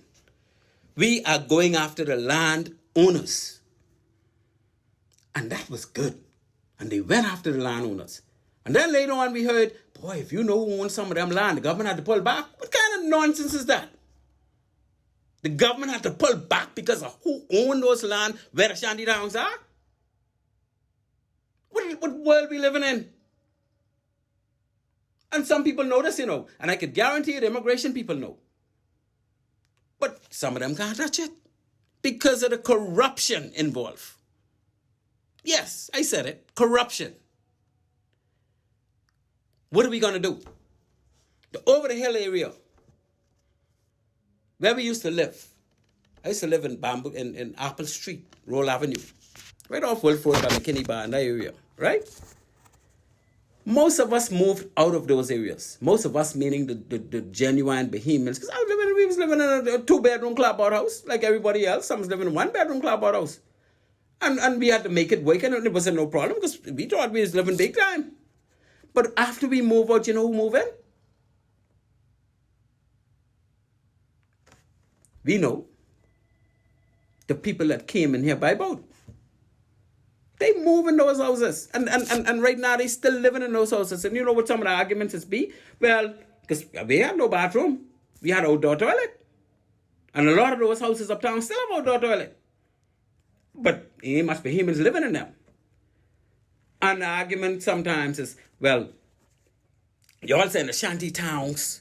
we are going after the land owners? And that was good. And they went after the landowners. And then later on we heard, boy, if you know who owns some of them land, the government had to pull back. What kind of nonsense is that? The government had to pull back because of who owned those land where the shanty towns are? What world we living in? And some people know this, and I could guarantee you the immigration people know. But some of them can't touch it because of the corruption involved. Yes, I said it, corruption. What are we going to do? The over the hill area, where we used to live. I used to live in in Apple Street, Roll Avenue, right off Wilford by McKinney Bar in that area, right? Most of us moved out of those areas. Most of us, meaning the genuine Bahamians, because we was living in a 2-bedroom clubhouse house, like everybody else. Some was living in a 1-bedroom clubhouse house. And we had to make it work, and it wasn't no problem, because we thought we was living big time. But after we move out, you know who move in? We know the people that came in here by boat. They move in those houses. And right now they still living in those houses. And you know what some of the arguments is be? Well, because we had no bathroom. We had outdoor toilet. And a lot of those houses uptown still have outdoor toilet. But it must be humans living in them. And the argument sometimes is, well, y'all saying the shanty towns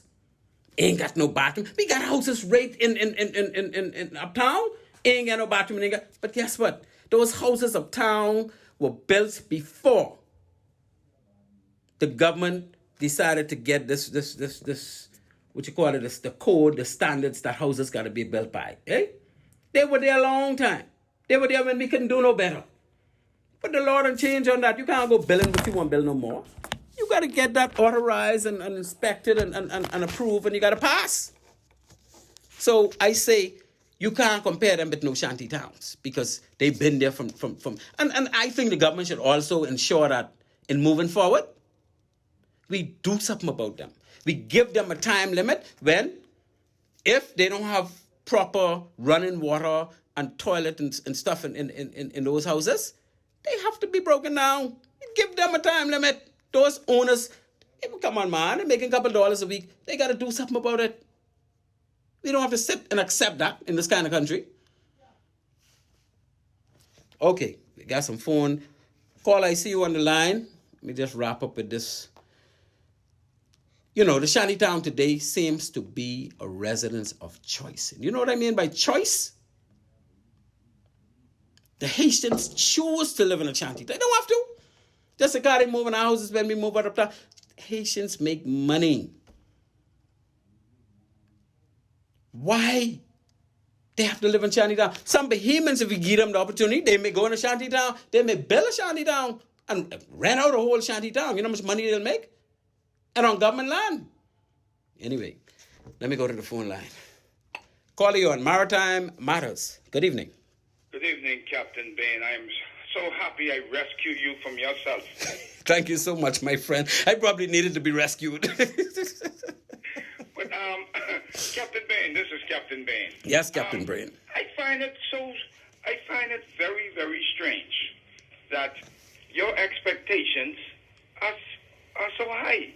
ain't got no bathroom. We got houses right in uptown. Ain't got no bathroom. But guess what? Those houses uptown were built before the government decided to get this what you call it, the code, the standards that houses got to be built by. Eh? They were there a long time. They were there when we couldn't do no better. But the law done changed on that. You can't go building what you want to build no more. You got to get that authorized and inspected and approved, and you got to pass. So I say, you can't compare them with no shanty towns because they've been there from. And I think the government should also ensure that in moving forward, we do something about them. We give them a time limit when, if they don't have proper running water and toilet and stuff in those houses, they have to be broken down. Give them a time limit. Those owners, come on, man, they're making a couple dollars a week. They got to do something about it. We don't have to sit and accept that in this kind of country. Okay, we got some phone call. I see you on the line. Let me just wrap up with this. You know, the shantytown today seems to be a residence of choice. And you know what I mean by choice? The Haitians choose to live in a shanty. They don't have to. Just because they move in our houses when we move out of town. Haitians make money. Why? They have to live in shantytown. Some Bahamians, if we give them the opportunity, they may go in a shantytown. They may build a shantytown and rent out a whole shantytown. You know how much money they'll make? And on government land. Anyway, let me go to the phone line. Call you on Maritime Matters. Good evening. Good evening, Captain Bain. I'm so happy I rescued you from yourself. Thank you so much, my friend. I probably needed to be rescued. But, Captain Bain, this is Captain Bain. Yes, Captain Bain. I find it very, very strange that your expectations are so high.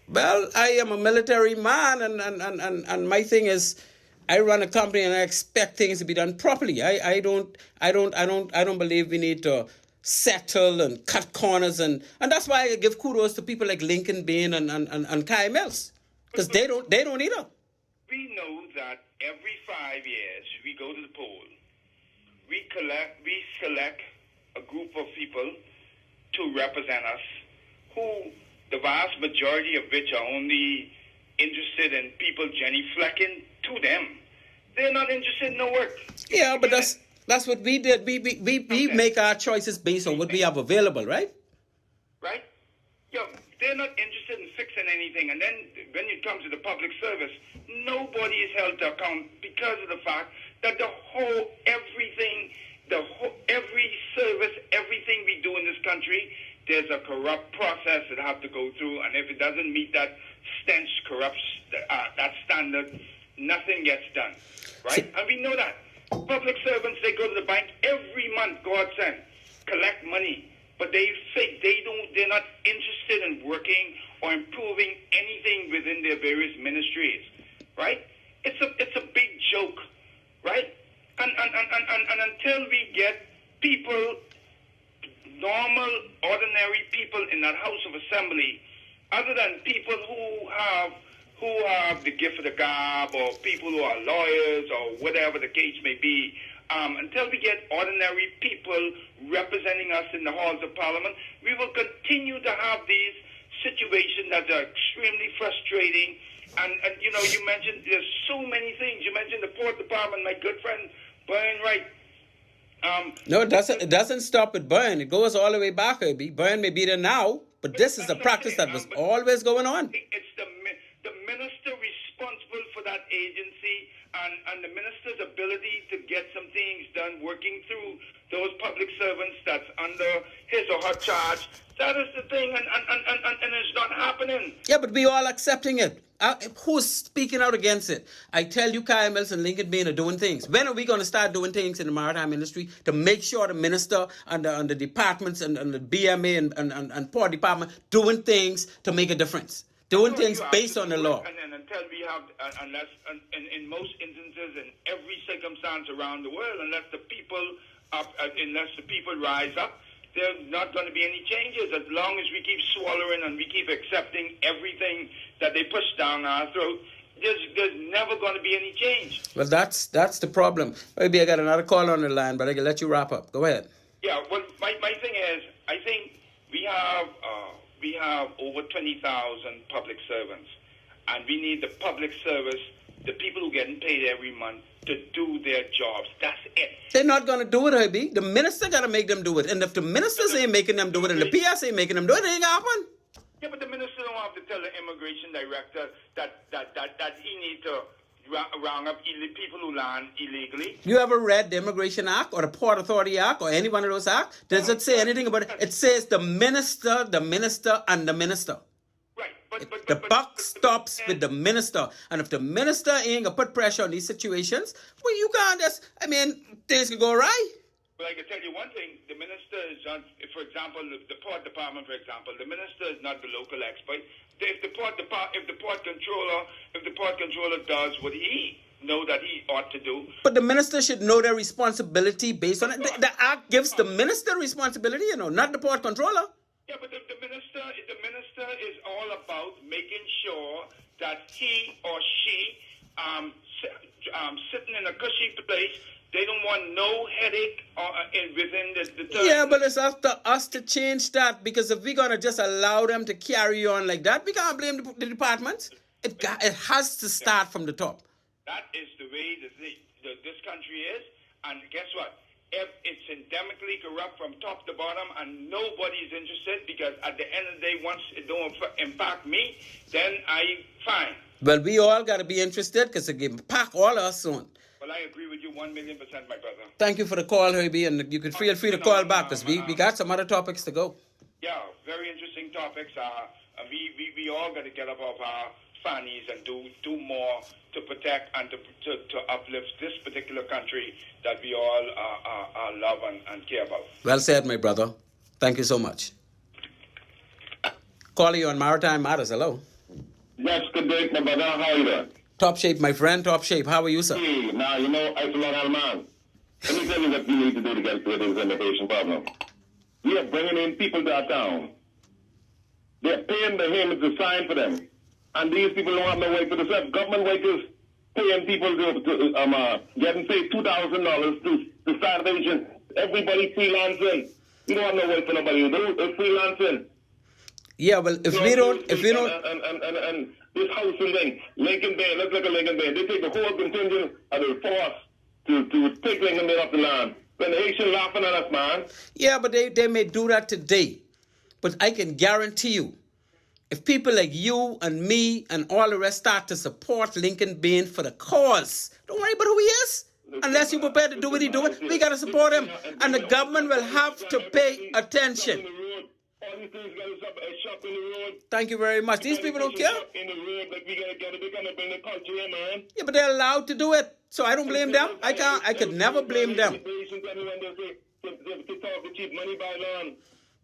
Well, I am a military man, and my thing is, I run a company and I expect things to be done properly. I don't believe we need to settle and cut corners, and that's why I give kudos to people like Lincoln Bain and Kai Mills, because they don't either. We know that every 5 years we go to the poll. We select a group of people to represent us, who the vast majority of which are only interested in people genuflecting to them. They're not interested in no work. Yeah, but that's what we did. We make our choices based on what we have available, right? Right? Yeah, they're not interested in fixing anything. And then when it comes to the public service, nobody is held to account because of the fact that every service, everything we do in this country, there's a corrupt process that have to go through, and if it doesn't meet that that standard, nothing gets done, right? And we know that. Public servants, they go to the bank every month, God send, collect money, but they're not interested in working or improving anything within their various ministries, right? It's a big joke, right? And until we get people, normal, ordinary people in that House of Assembly, other than people who have the gift of the GAB or people who are lawyers or whatever the case may be, until we get ordinary people representing us in the halls of Parliament, we will continue to have these situations that are extremely frustrating. And you know, you mentioned there's so many things. You mentioned the Port Department, my good friend Brian Wright. No, it doesn't stop at Byrne. It goes all the way back, maybe. Byrne may be there now, but this is a practice that was always going on. It's the minister responsible for that agency and the minister's ability to get some things done, working through those public servants that's under his or her charge. That is the thing, and it's not happening. Yeah, but we all accepting it. Who's speaking out against it? I tell you, Kyle Mills and Lincoln Bain are doing things. When are we going to start doing things in the maritime industry to make sure the minister and the departments and the BMA and Port Department doing things to make a difference? Doing things based on the law. And until we have, unless in most instances, in every circumstance around the world, unless the people rise up, there's not going to be any changes. As long as we keep swallowing and we keep accepting everything that they push down our throat, there's never going to be any change. Well, that's the problem. Maybe I got another call on the line, but I can let you wrap up. Go ahead. Yeah, well, my thing is, I think we have over 20,000 public servants, and we need the public service, the people who are getting paid every month, to do their jobs. That's it. They're not going to do it, Herbie. The minister got to make them do it. And if the ministers ain't making them do it and the PS ain't making them do it, it ain't going to happen. Yeah, but the minister don't have to tell the immigration director that he needs to round up people who land illegally. You ever read the Immigration Act or the Port Authority Act or any one of those acts? Does it say anything about it? It says the minister, and the minister. Right. But the buck stops with the minister. And if the minister ain't going to put pressure on these situations, well, you can't just, things can go right. But I can tell you one thing, the minister is not, for example, the Port Department, for example, the minister is not the local expert. If the port controller does what he know that he ought to do. But the minister should know their responsibility based on it. The act gives the minister responsibility, not the port controller. Yeah, but the minister is all about making sure that he or she sitting in a cushy place. They don't want no headache within the term. Yeah, but it's up to us to change that, because if we're going to just allow them to carry on like that, we can't blame the departments. It has to start from the top. That is the way this country is. And guess what? If it's endemically corrupt from top to bottom and nobody's interested, because at the end of the day, once it don't impact me, then fine. Well, we all got to be interested, because it can impact all of us soon. Well, I agree with you 1,000,000%, my brother. Thank you for the call, Herbie, and you can feel free to call back, because we got some other topics to go. Yeah, very interesting topics. We all got to get up off our fannies and do more to protect and to uplift this particular country that we all love and care about. Well said, my brother. Thank you so much. Calling you on Maritime Matters. Hello. Yes, good day, my brother. How are you doing? Top shape, my friend. Top shape. How are you, sir? Hey, now, I salute Alman. Let me tell you what we need to do to get rid of this immigration problem. We are bringing in people to our town. They're paying the Bahamians to sign for them. And these people don't have no way for themselves. Government workers paying people to getting paid $2,000 to start an agent. Everybody freelancing. We don't have no way for nobody to do. They're freelancing. Yeah, well, if we don't... And this house and then Lincoln Bay, let's look at Lincoln Bay. They take the whole contingent of the force to take Lincoln Bay off the land. Then the Haitian laughing at us, man. Yeah, but they may do that today. But I can guarantee you, if people like you and me and all the rest start to support Lincoln Bain for the cause, don't worry about who he is. Unless you're prepared to do what he's doing, we got to support him. And the government will have to pay attention. Thank you very much. These people don't care. Yeah, but they're allowed to do it. So I don't blame them. I could never blame them. keep money by loan.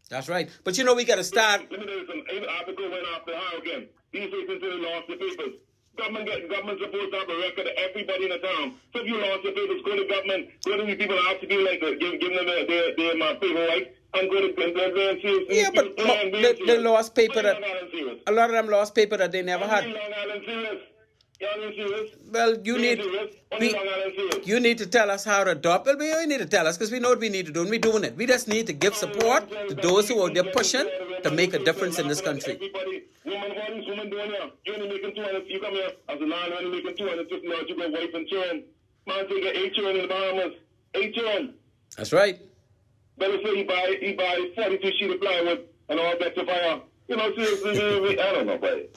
That's right. But you know, we got to start. Let me tell you something. An article went after Hurricane. These people they lost their papers. Government's supposed to have a record of everybody in the town. So if you lost your papers, go to government, go to the people that have to do like give them their paper rights, and go to and see. Yeah, but they lost paper that a lot of them lost paper that they never had. Long Island serious. Y'all serious? Well, you need to tell us how to adopt. Well, you need to tell us because we know what we need to do, and we're doing it. We just need to give support to those who are there pushing to make a difference in this country. Everybody, woman doing here. You only making 200. You come here as a man, only making 250 dollars. You go wife and children. Man, take 8 children in the Bahamas. 8 children. That's right. Better say he buy 42 sheet of plywood and all that to fire. You know, seriously, I don't know, buddy.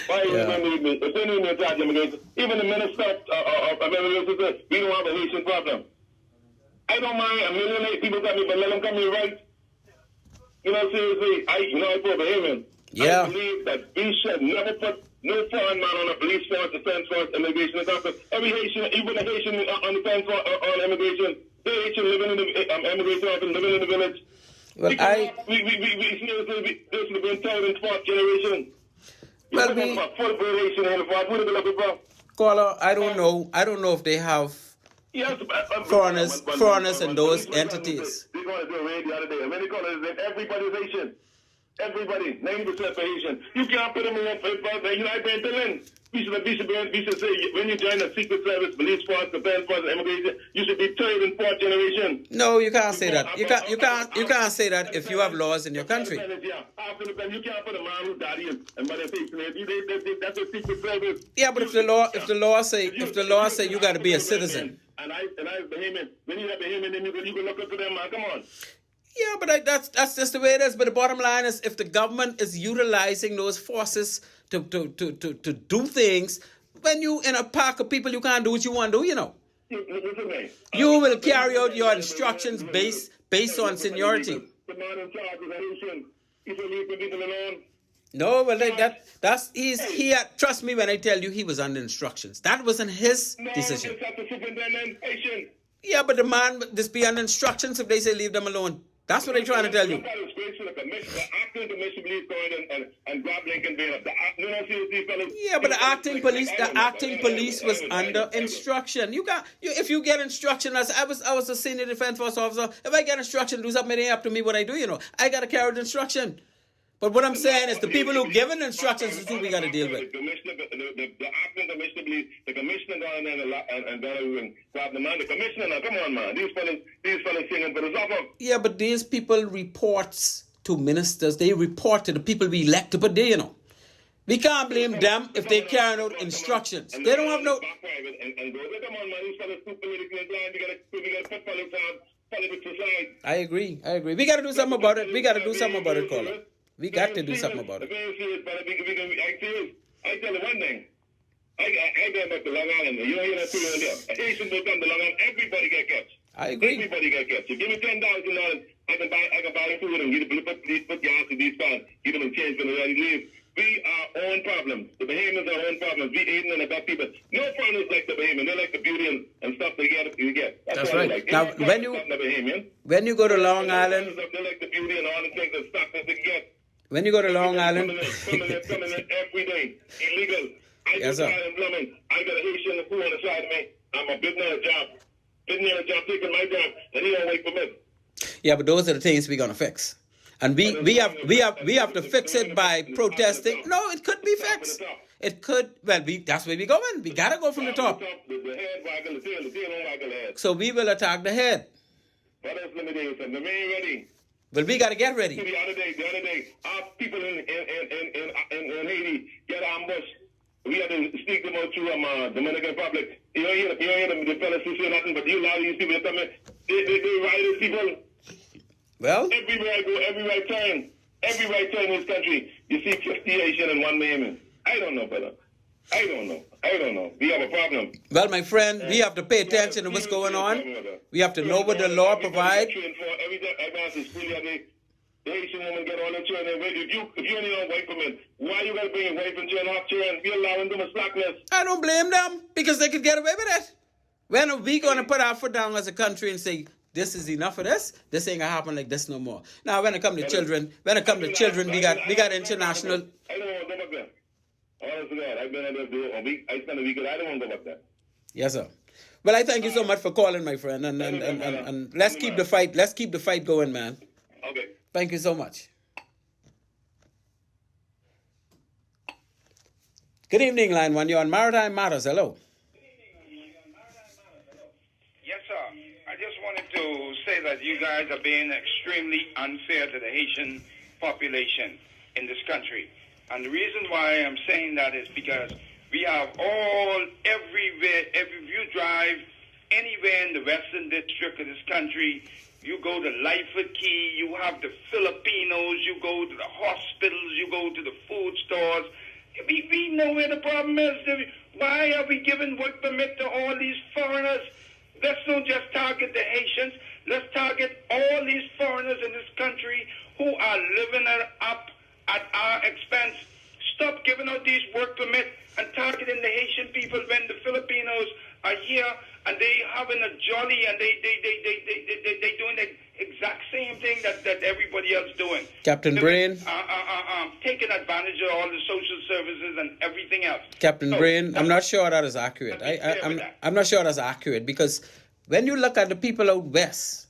Why even need me? If they need me to charge them against, even the minister of America says, we don't have a Haitian problem. I don't mind a million people come here, but let them come here right. You know, seriously, I for Bahamian. Yeah. I believe that we should never put no foreign man on a police force, defense force, immigration, and stuff. Every Haitian, even a Haitian on the defense force, on immigration, the Haitian living in the immigration office, living in the village. Well, we seriously, this has been third and fourth generation. Well, Caller, I don't know if they have foreigners in those entities. They're going to do a raid the other day. And many callers said everybody's Haitian. Everybody, 90% Haitian. You can't put them in that. You know, I've been telling. We should say when you join the Secret Service, police force, defense force, and immigration, you should be third and fourth generation. No, you can't say that. You can't say that if you have laws in your country. You can't put a man who's daddy and mother facing it. That's a Secret Service. Yeah, but if the law say you got to be a citizen. And I Bahamian. When you have Bahamian, then you can look up to them, man. Come on. Yeah, but that's just the way it is. But the bottom line is, if the government is utilizing those forces to do things, when you in a pack of people, you can't do what you want to do. You know, you will carry out your instructions based on seniority. The man in charge is a Haitian. He said leave the people alone. No, well, he had, trust me when I tell you he was under instructions. That wasn't his decision. No, the superintendent, Haitian. Yeah, but the man just be under instructions if they say leave them alone. That's what they're trying to tell you. The acting commission police going and grab Lincoln Bay. Yeah, but the acting police was under instruction. If you get instruction, I was a senior defense force officer. If I get instruction to do something, it ain't up to me what I do. You know, I gotta carry the instruction. But what I'm saying is the people who given instructions is who we got to deal with. The acting commissioner believes the commissioner going in and going and grab the man. The commissioner, now, come on, man. These fellas singing for the suffer. Yeah, but these people reports to ministers. They report to the people we elected, but they, you know. We can't blame them if they carry out instructions. They don't have no... Come on, man. These fellas too politically inclined. We got to put politics aside. I agree. We got to do something about it. Caller. We got to do something about it. I tell you one thing. I go back to Long Island. You don't hear that too earlier. A Haitian will come to Long Island. Everybody get kept. I agree. Everybody get kept. You give me $10,000, I can buy the food and put your house to these fans. Give them a change when they already leave. We are our own problems. The Bahamians are our own problems. We aiding and about people. No foreigners like the Bahamian. They like the beauty and stuff they get. That's right. Like. Now, when you go to Long Island, they like the beauty and all the things and stuff that they get. When you go to Long Island, coming in every day, illegal. I yes, sir. I got a Haitian who on the side of me. I'm a big man a job, taking my job, and he don't wait for me. Yeah, but those are the things we're gonna fix, and we have to fix it by protesting. No, it could be fixed. It could. Well, that's where we're going. We gotta go from the top. The head waggle, the tail don't waggle the head. So we will attack the head. What else let me tell you something? The man ready. Well, we got to get ready. The other day, our people in Haiti get ambushed. We had to sneak them out through Dominican Republic. You don't hear them, the fellas who say nothing, but you allow these people to come in. They ride these people. Well? Everywhere I go, every right turn in this country, you see 50 Haitian and 1 Bahamian. I don't know, brother. I don't know. We have a problem. Well, my friend, we have to pay attention to what's going on. We have to know what the law provides. The Haitian woman get all the children. If you only know white women, why you got to bring a wife and children off children? You're allowing them a slackness. I don't blame them because they could get away with it. When are we going to put our foot down as a country and say, this is enough of this. This ain't gonna happen like this no more. Now, when it come to children, we got international. I don't want to go back there. Honestly, God, I've been there a week. I spent a week. I don't want to go back there. Yes, sir. Well, I thank you so much for calling, my friend, and let's keep the fight. Let's keep the fight going, man. Okay. Thank you so much. Good evening, line one. You're on Maritime Matters. Hello. Yes, sir. I just wanted to say that you guys are being extremely unfair to the Haitian population in this country. And the reason why I'm saying that is because we have everywhere, if you drive anywhere in the western district of this country, you go to Lightfoot Key, you have the Filipinos, you go to the hospitals, you go to the food stores. We know where the problem is. Why are we giving work permit to all these foreigners? Let's not just target the Haitians. Let's target all these foreigners in this country who are living up at our expense. Stop giving out these work permits and targeting the Haitian people when the Filipinos are here and they having a jolly and they doing the exact same thing that everybody else doing. Captain Brain. Taking advantage of all the social services and everything else. Captain Brain, I'm not sure that is accurate. I'm not sure that's accurate because when you look at the people out west,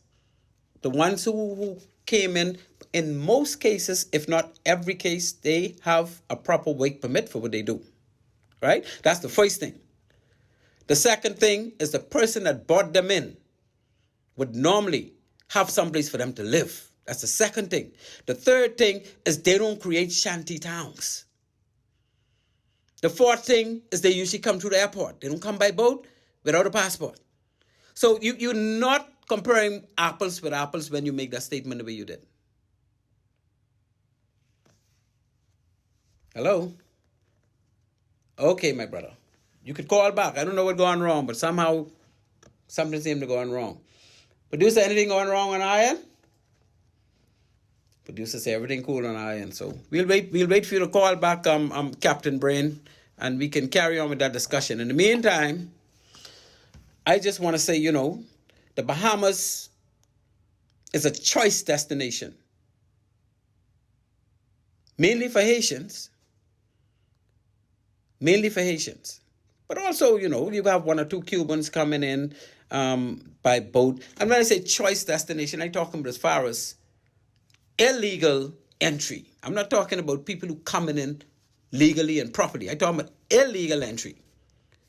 the ones who came in most cases, if not every case, they have a proper work permit for what they do. Right? That's the first thing. The second thing is the person that brought them in would normally have someplace for them to live. That's the second thing. The third thing is they don't create shanty towns. The fourth thing is they usually come through the airport. They don't come by boat without a passport. So you're not comparing apples with apples when you make that statement the way you did. Hello? Okay, my brother. You could call back. I don't know what's going wrong, but somehow something seemed to go on wrong. Producer, anything going wrong on our end? Producer say everything cool on our end. So we'll wait for you to call back, Captain Brain, and we can carry on with that discussion. In the meantime, I just want to say, the Bahamas is a choice destination. Mainly for Haitians. But also, you have one or two Cubans coming in by boat. And when I say choice destination, I'm talking about as far as illegal entry. I'm not talking about people who coming in legally and properly. I'm talking about illegal entry.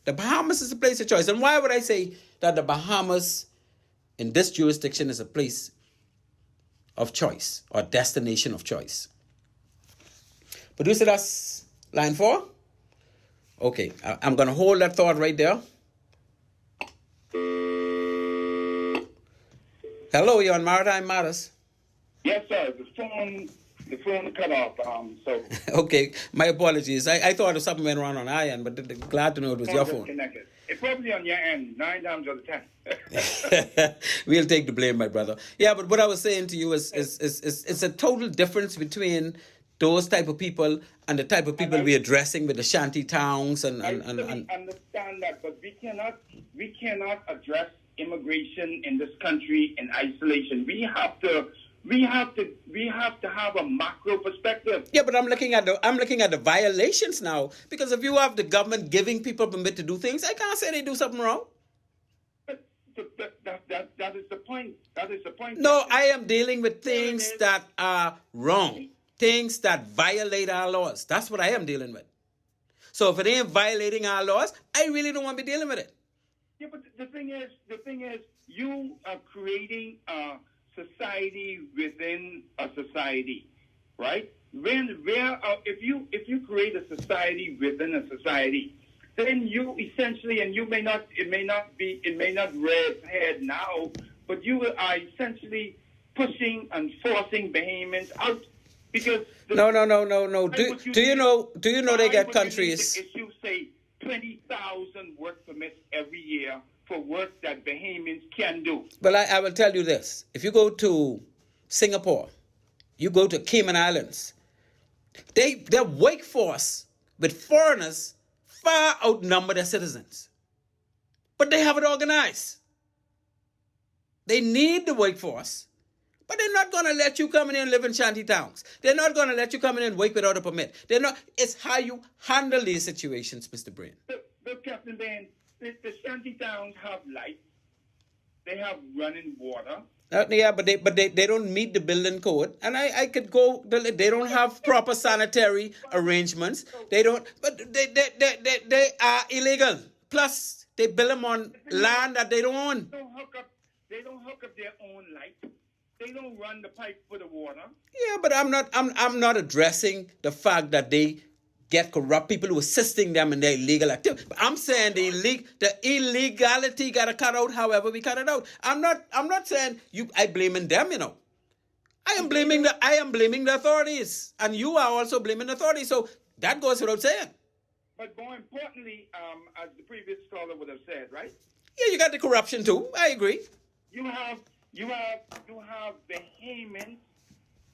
The Bahamas is a place of choice. And why would I say that the Bahamas in this jurisdiction is a place of choice or destination of choice? Producer, that's line 4. Okay, I'm going to hold that thought right there. Hello, you're on Maritime Matters. Yes, sir. The phone cut off. So. Okay, my apologies. I thought if something went wrong on our end, but glad to know it was your phone. Connected. It's probably on your end 9 times out of 10. We'll take the blame, my brother. Yeah, but what I was saying to you is it's a total difference between those type of people and the type of people we're addressing with the shanty towns and understand that, but we cannot address immigration in this country in isolation. We have to have a macro perspective. Yeah, but I'm looking at the violations now, because if you have the government giving people permit to do things, I can't say they do something wrong. But that is the point. That is the point. No, I am dealing with things that are wrong. Things that violate our laws. That's what I am dealing with. So if it ain't violating our laws, I really don't want to be dealing with it. Yeah, but the thing is, you are creating a society within a society, right? If you create a society within a society, then you essentially, and it may not rear its head now, but you are essentially pushing and forcing Bahamians out. Because no. Do you know they get countries? If you say 20,000 work permits every year for work that Bahamians can do. Well, I will tell you this: if you go to Singapore, you go to Cayman Islands, their workforce with foreigners far outnumber their citizens, but they have it organized. They need the workforce. But they're not going to let you come in and live in shanty towns. They're not going to let you come in and work without a permit. They're not. It's how you handle these situations, Mr. Brain. But Captain Ben, the shanty towns have light. They have running water. Yeah, but they don't meet the building code, and I could go. They don't have proper sanitary arrangements. They don't. But they are illegal. Plus, they build them on land that they don't own. They don't hook up their own light. They don't run the pipe for the water. Yeah, but I'm not addressing the fact that they get corrupt people who are assisting them in their illegal activity. But I'm saying the illegality gotta cut out however we cut it out. I'm not saying I blaming them, you know. I am blaming the authorities. And you are also blaming the authorities. So that goes without saying. But more importantly, as the previous caller would have said, right? Yeah, you got the corruption too. I agree. You have Bahamians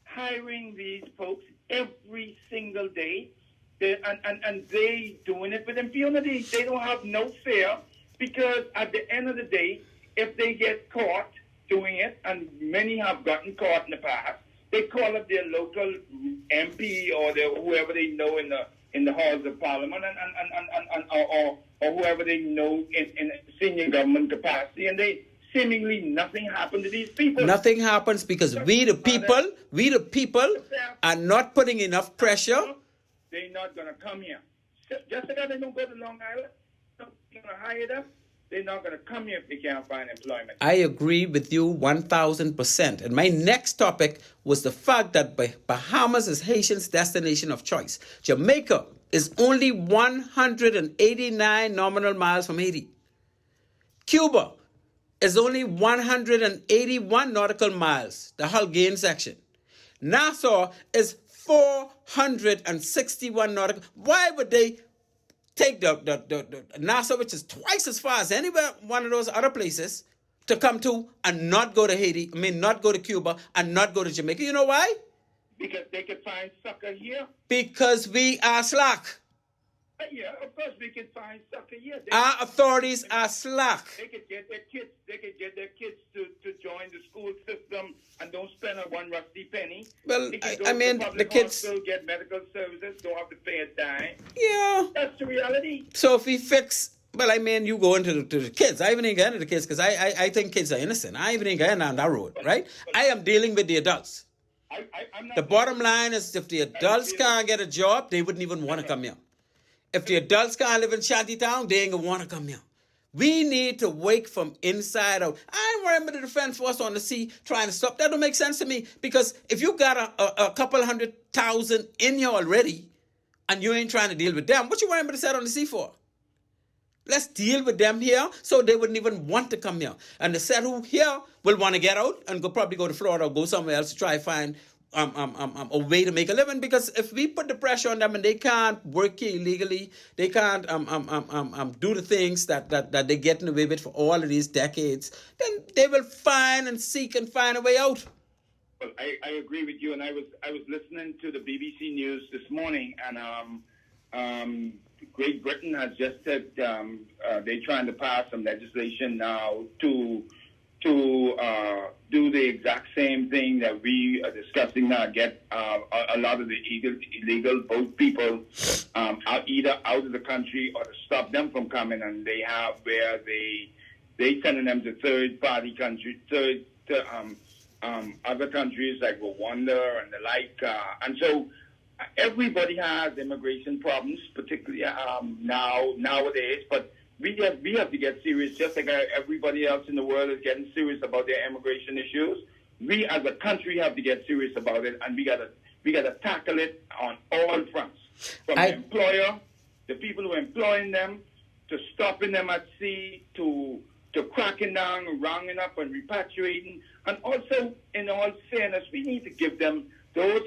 hiring these folks every single day, and they doing it with impunity. They don't have no fear, because at the end of the day, if they get caught doing it, and many have gotten caught in the past, they call up their local MP or whoever they know in the halls of Parliament, or whoever they know in senior government capacity, and they seemingly nothing happened to these people. Nothing happens because we the people are not putting enough pressure. They're not going to come here. Just because they don't go to Long Island, they're going to hire them. They're not going to come here if they can't find employment. I agree with you 1,000%. And my next topic was the fact that Bahamas is Haitians' destination of choice. Jamaica is only 189 nominal miles from Haiti. Cuba is only 181 nautical miles, the Hurricane section. Nassau is 461 nautical. Why would they take the Nassau, which is twice as far as anywhere one of those other places, to come to and not go to Haiti? I mean, not go to Cuba and not go to Jamaica. You know why? Because they can find succor here. Because we are slack. Yeah, of course we can find succor here. Our authorities are slack. They could get their kids. They could get their kids to join the school system and don't spend a one rusty penny. Well, I mean, the kids still get medical services, don't have to pay a dime. Yeah, that's the reality. So if we fix, well, I mean, you go into the kids. I even ain't getting into the kids because I think kids are innocent. I even ain't getting down that road, right? I am dealing with the adults. I'm not. The bottom line is, if the adults can't get a job, they wouldn't even want to come here. If the adults can't live in shantytown, they ain't gonna want to come here. We need to wake from inside out. I ain't worried about the defense force on the sea trying to stop. That don't make sense to me, because if you got a couple 100,000 in here already and you ain't trying to deal with them, what you worrying about the set on the sea for? Let's deal with them here so they wouldn't even want to come here. And the set who here will want to get out and probably go to Florida or go somewhere else to try to find a way to make a living. Because if we put the pressure on them and they can't work here illegally, they can't do the things that they're getting away with for all of these decades, then they will find and seek and find a way out. Well, I agree with you, and I was listening to the BBC News this morning, and Great Britain has just said they're trying to pass some legislation now to do the exact same thing that we are discussing now, get a lot of the illegal boat people either out of the country or to stop them from coming, and they have where they sending them to third-party countries, other countries like Rwanda and the like, and so everybody has immigration problems, particularly nowadays, but we have to get serious, just like everybody else in the world is getting serious about their immigration issues. We as a country have to get serious about it, and we gotta tackle it on all fronts. From the employer, the people who are employing them, to stopping them at sea, to cracking down, rounding up and repatriating, and also, in all fairness, we need to give them those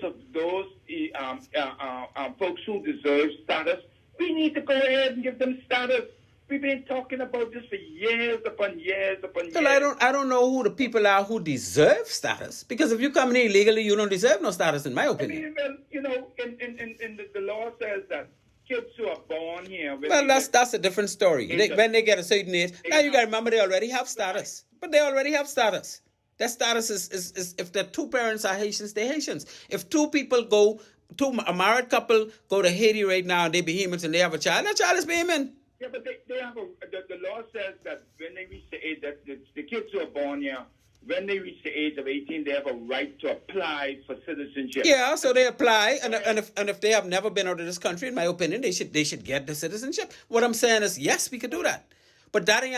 folks who deserve status. We need to go ahead and give them status. We've been talking about this for years upon years upon years. Well, I don't know who the people are who deserve status, because if you come in illegally, you don't deserve no status, in my opinion. I mean, well, in the law says that kids who are born here. Well, that's a different story. When they get a certain age, now you got to remember they already have status. But they already have status. Their status is if the two parents are Haitians, they're Haitians. If a married couple go to Haiti right now and they're Bahamians and they have a child, that child is Bahamian. Yeah, but they have the law says that when they reach the age, that the kids who are born here, when they reach the age of 18, they have a right to apply for citizenship. Yeah, so they apply, and if they have never been out of this country, in my opinion, they should get the citizenship. What I'm saying is, yes, we could do that, but that is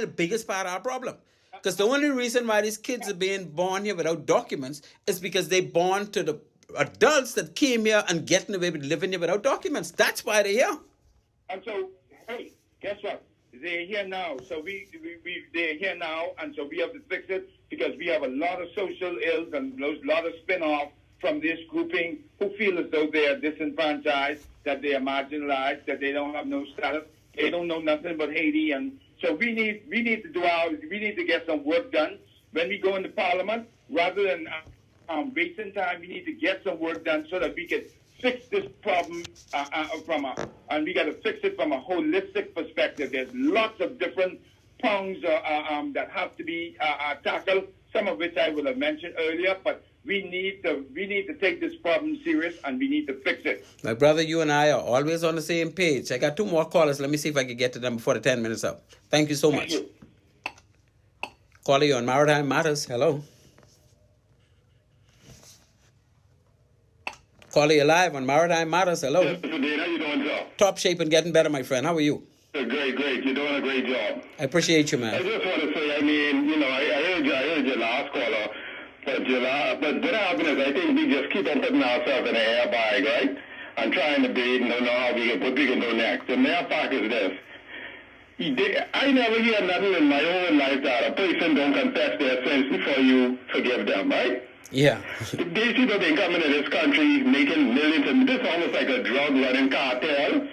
the biggest part of our problem. Because the only reason why these kids are being born here without documents is because they born to the adults that came here and getting away with living here without documents. That's why they're here. And so, hey, guess what? They're here now. So they're here now, and so we have to fix it because we have a lot of social ills and a lot of spin-off from this grouping who feel as though they are disenfranchised, that they are marginalized, that they don't have no status, they don't know nothing but Haiti, and so we need to get some work done when we go into Parliament. Rather than wasting time, we need to get some work done so that we can fix this problem and we got to fix it from a holistic perspective. There's lots of different prongs that have to be tackled. Some of which I will have mentioned earlier, but we need to take this problem serious and we need to fix it. My brother, you and I are always on the same page. I got two more callers. Let me see if I can get to them before the 10 minutes up. Thank you so much. You. Caller, you on Maritime Matters. Hello. Caller, you live on Maritime Matters. Hello. Yes, Mr. Dane, how you doing, sir? Top shape and getting better, my friend. How are you? Great. You're doing a great job. I appreciate you, man. I just want to say, I heard your last caller, but what happened is I think we just keep on putting ourselves in an airbag, right? And trying to bait and don't know what we can do next. The mere fact is this. I never hear nothing in my own life that a person don't confess their sins before you forgive them, right? Yeah. These people been coming to this country making millions, and this is almost like a drug-running cartel,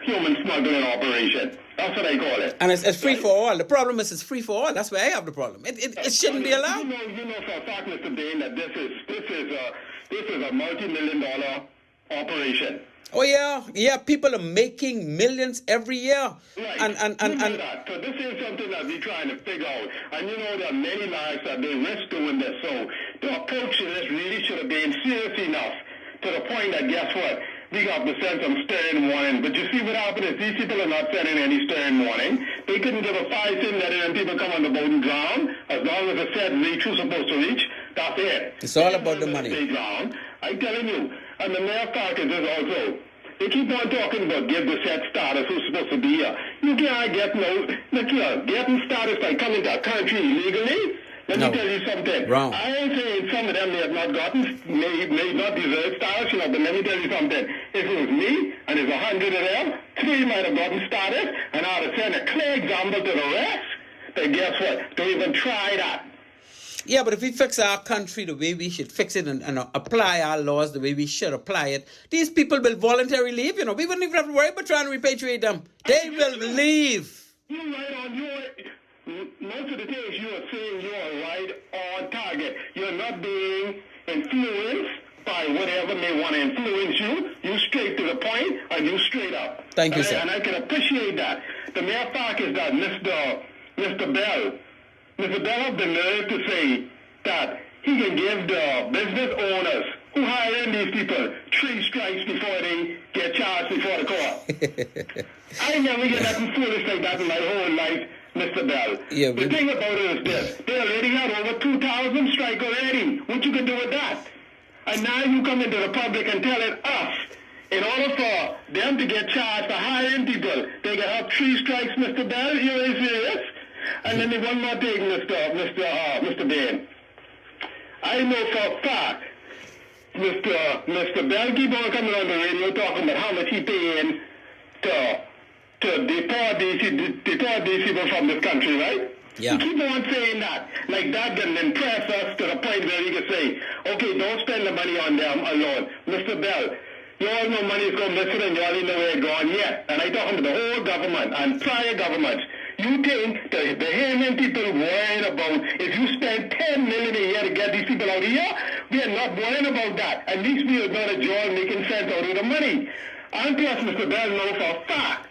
human smuggling operation. That's what I call it. And it's free for all. The problem is it's free for all. That's where I have the problem. It shouldn't be allowed. You know for a fact, Mr. Dane, that this is a multi-million-dollar operation. Oh yeah. People are making millions every year. Right. And that. So this is something that we're trying to figure out. And you know there are many lives that they risk doing this. So the approach to this really should have been serious enough to the point that guess what? We got to send some stern warning. But you see what happened is these people are not sending any stern warning. They couldn't give a 5 cent letter and people come on the boat and drown. As long as it said reach who's supposed to reach, that's it. It's all about the money. They drown. I'm telling you. And the mayor fact is this also. They keep on talking about give the set status who's supposed to be here. You can't get look here, getting status by coming to a country illegally. Let me tell you something. Wrong. I ain't saying some of them may have not gotten, may not deserve status, but let me tell you something. If it was me, and there's 100 of them, 3 might have gotten status, and I would send a clear example to the rest, then guess what? Don't even try that. Yeah, but if we fix our country the way we should fix it and apply our laws the way we should apply it, these people will voluntarily leave. We wouldn't even have to worry about trying to repatriate them. They will leave. You're right on most of the things you are saying you are right on target. You're not being influenced by whatever may want to influence you. You straight to the point and you straight up. Thank you, sir. And I can appreciate that. The mere fact is that Mr. Bell have the nerve to say that he can give the business owners who hire in these people 3 strikes before they get charged before the court. I never get nothing foolish like that in my whole life, Mr. Bell. Yeah, the thing about it is this. They already had over 2,000 strike already. What you can do with that? And now you come into the public and telling us, in order for them to get charged for hiring people, they can have 3 strikes, Mr. Bell? You ain't serious? And then one more thing, Mr. Bain. I know for a fact, Mr. Bell keep on coming on the radio talking about how much he paying to deport these people from this country, right? Yeah. He keep on saying that. Like that can impress us to the point where we can say, okay, don't spend the money on them alone. Mr. Bell, you all know money is going missing and you all know where it's gone yet. And I talking to the whole government and prior governments. You think the Bahamian people worrying about if you spend $10 million a year to get these people out of here? We are not worrying about that. At least we are not a joy making sense out of the money. I'm plus Mr. Bell know for a fact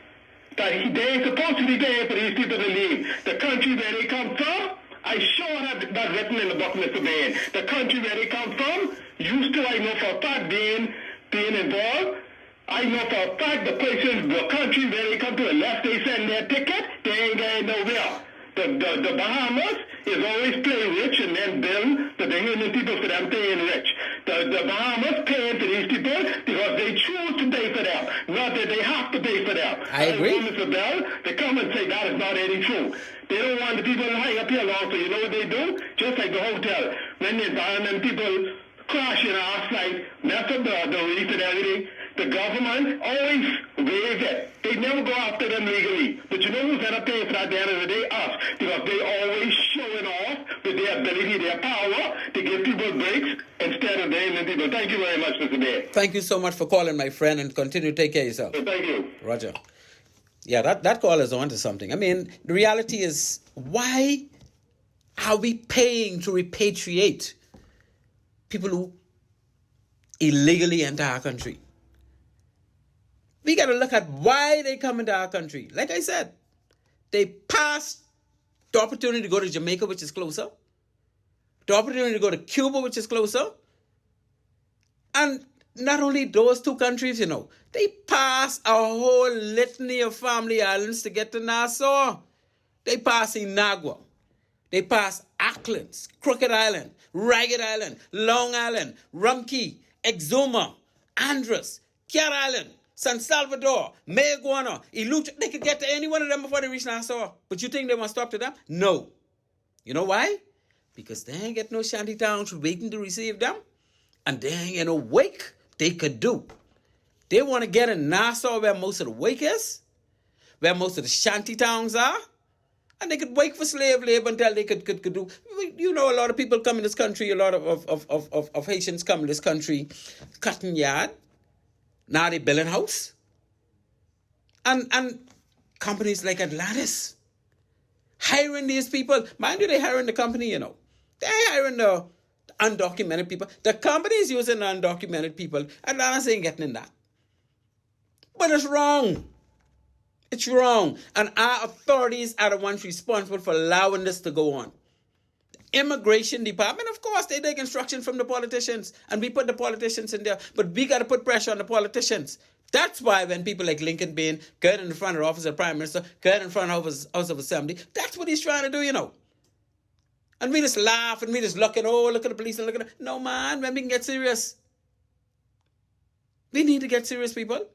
that they ain't supposed to be paying for these people to leave the country where they come from. I sure have that written in the book, Mr. Bain. The country where they come from, used to, I know for a fact, being involved. I know for a fact the country where they come to, unless they send their ticket, they ain't going nowhere. The Bahamas is always playing rich and then bill the Bahamian people for them paying rich. The Bahamas paying for these people because they choose to pay for them, not that they have to pay for them. I agree. Mr. Bell, they come and say that is not any true. They don't want the people high up here long, so you know what they do? Just like the hotel. When the environment people crash in our site, mess up the reef and everything, the government always waive it. They never go after them legally. But you know who's going to pay for that at the end of the day? Us. Because they always showing off with their ability, their power to give people breaks instead of the people. Thank you very much, Mr. Bear. Thank you so much for calling, my friend, and continue to take care of yourself. Thank you. Roger. Yeah, that call is on to something. I mean, the reality is, why are we paying to repatriate people who illegally enter our country? We got to look at why they come into our country. Like I said, they passed the opportunity to go to Jamaica, which is closer, the opportunity to go to Cuba, which is closer, and not only those two countries, you know, they pass a whole litany of family islands to get to Nassau. They pass Inagua. They pass Auckland, Crooked Island, Ragged Island, Long Island, Rumkey, Exuma, Andros, Kiara Island, San Salvador, Mayaguana, Ilucha. They could get to any one of them before they reach Nassau. But you think they want to stop to them? No. You know why? Because they ain't get no shanty towns waiting to receive them. And they ain't get no wake they could do. They want to get in Nassau where most of the wake is, where most of the shanty towns are, and they could wait for slave labor until they could do. You know, a lot of people come in this country, a lot of Haitians come in this country, cutting yard. Now they building house. And companies like Atlantis hiring these people. Mind you, they hiring the company, you know. They hiring the undocumented people. The company is using the undocumented people. Atlantis ain't getting in that. But it's wrong. It's wrong. And our authorities are the ones responsible for allowing this to go on. The Immigration Department, of course, they take instruction from the politicians. And we put the politicians in there. But we got to put pressure on the politicians. That's why when people like Lincoln Bain get in front of the office of the Prime Minister, get in front of the House of Assembly, that's what he's trying to do, you know. And we just laugh and we just look at the police and look at no, man, when we can get serious. We need to get serious, people.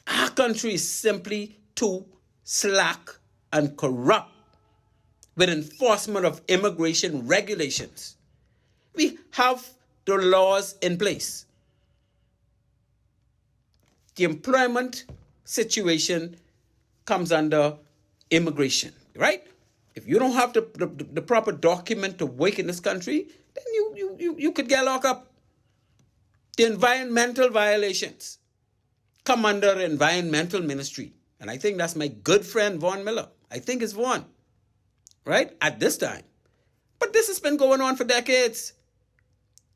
Our country is simply too slack and corrupt with enforcement of immigration regulations. We have the laws in place. The employment situation comes under immigration, right? If you don't have the proper document to work in this country, then you could get locked up. The environmental violations come under the environmental ministry. And I think that's my good friend, Vaughn Miller. I think it's Vaughn, right? At this time. But this has been going on for decades.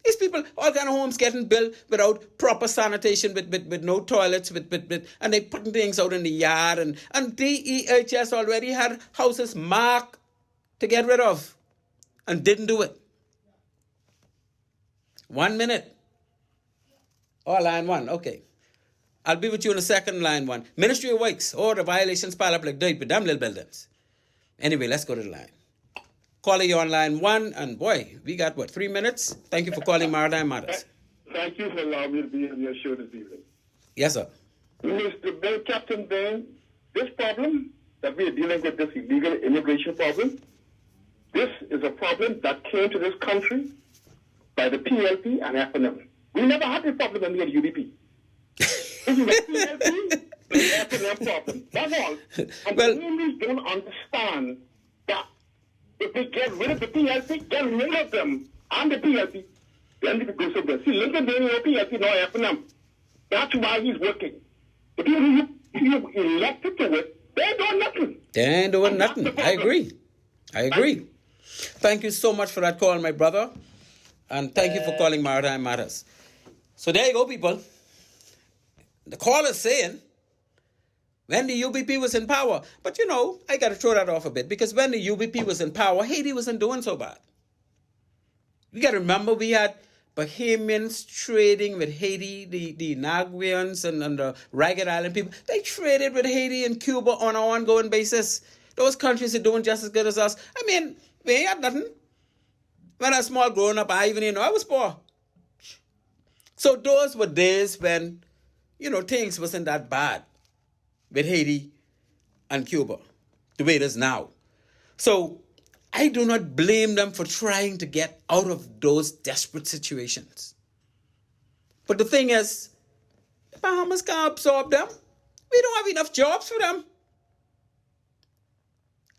These people, all kind of homes getting built without proper sanitation, with no toilets, and they putting things out in the yard. And DEHS already had houses marked to get rid of and didn't do it. 1 minute. Oh, line one. Okay. I'll be with you in a second, line one. Ministry of Works. Oh, the violations pile up like dirt with them little buildings. Anyway, let's go to the line. Caller, you on line one, and boy, we got, 3 minutes? Thank you for calling Maritime Matters. Thank you for allowing me to be on your show this evening. Yes, sir. Mr. Bill, Captain Ben, this problem that we are dealing with, this illegal immigration problem, this is a problem that came to this country by the PLP and FNM. We never had this problem when we had UDP. This is the PLP and the FNM problem. That's all. And the English don't understand that if they get rid of the PLP, get rid of them and the PLP, then they could go somewhere. See, Lincoln doing no PLP, no FNM. That's why he's working. The people who elected to it, they ain't doing nothing. They ain't doing nothing. I agree. Thank you so much for that call, my brother. And thank you for calling Maritime Matters. So there you go, people. The call is saying when the UBP was in power. But, I got to throw that off a bit, because when the UBP was in power, Haiti wasn't doing so bad. We got to remember we had Bahamians trading with Haiti, the Naguians and the Ragged Island people. They traded with Haiti and Cuba on an ongoing basis. Those countries are doing just as good as us. I mean, we ain't had nothing. When I was small growing up, I was poor. So those were days when, things wasn't that bad with Haiti and Cuba, the way it is now. So I do not blame them for trying to get out of those desperate situations. But the thing is, the Bahamas can't absorb them. We don't have enough jobs for them.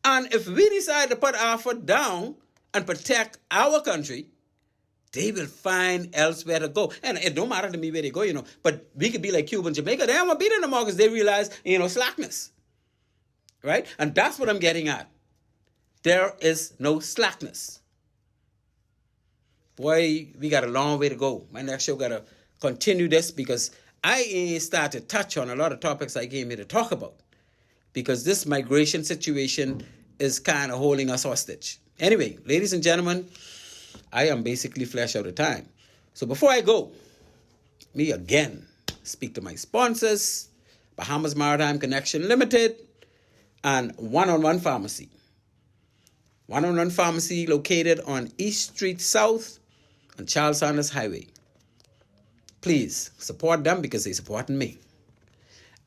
And if we decide to put our foot down and protect our country, they will find elsewhere to go. And it don't matter to me where they go, But we could be like Cuba and Jamaica. They don't want to be there no more because they realize, slackness. Right? And that's what I'm getting at. There is no slackness. Boy, we got a long way to go. My next show got to continue this, because I ain't start to touch on a lot of topics I came here to talk about, because this migration situation is kind of holding us hostage. Anyway, ladies and gentlemen, I am basically flash out of time. So before I go, me again speak to my sponsors, Bahamas Maritime Connection Limited, and One-on-One Pharmacy. One-on-One Pharmacy located on East Street South on Charles Sanders Highway. Please support them because they're supporting me.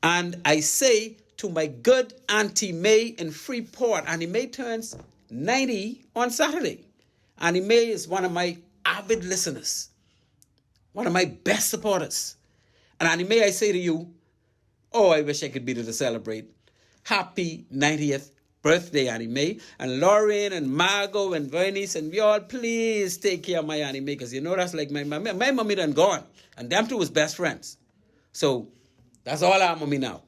And I say to my good Auntie May in Freeport, Auntie May turns 90 on Saturday. Auntie May is one of my avid listeners, one of my best supporters. And Auntie May, I say to you, I wish I could be there to celebrate. Happy 90th birthday, Auntie May. And Lauren and Margot and Vernice and we all, please take care of my Auntie May, because that's like my mommy. My mommy done gone. And them two was best friends. So that's all our mommy now.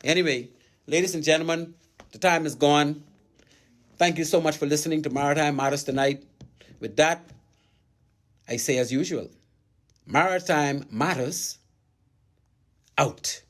Anyway, ladies and gentlemen, the time is gone. Thank you so much for listening to Maritime Matters tonight. With that, I say as usual, Maritime Matters out.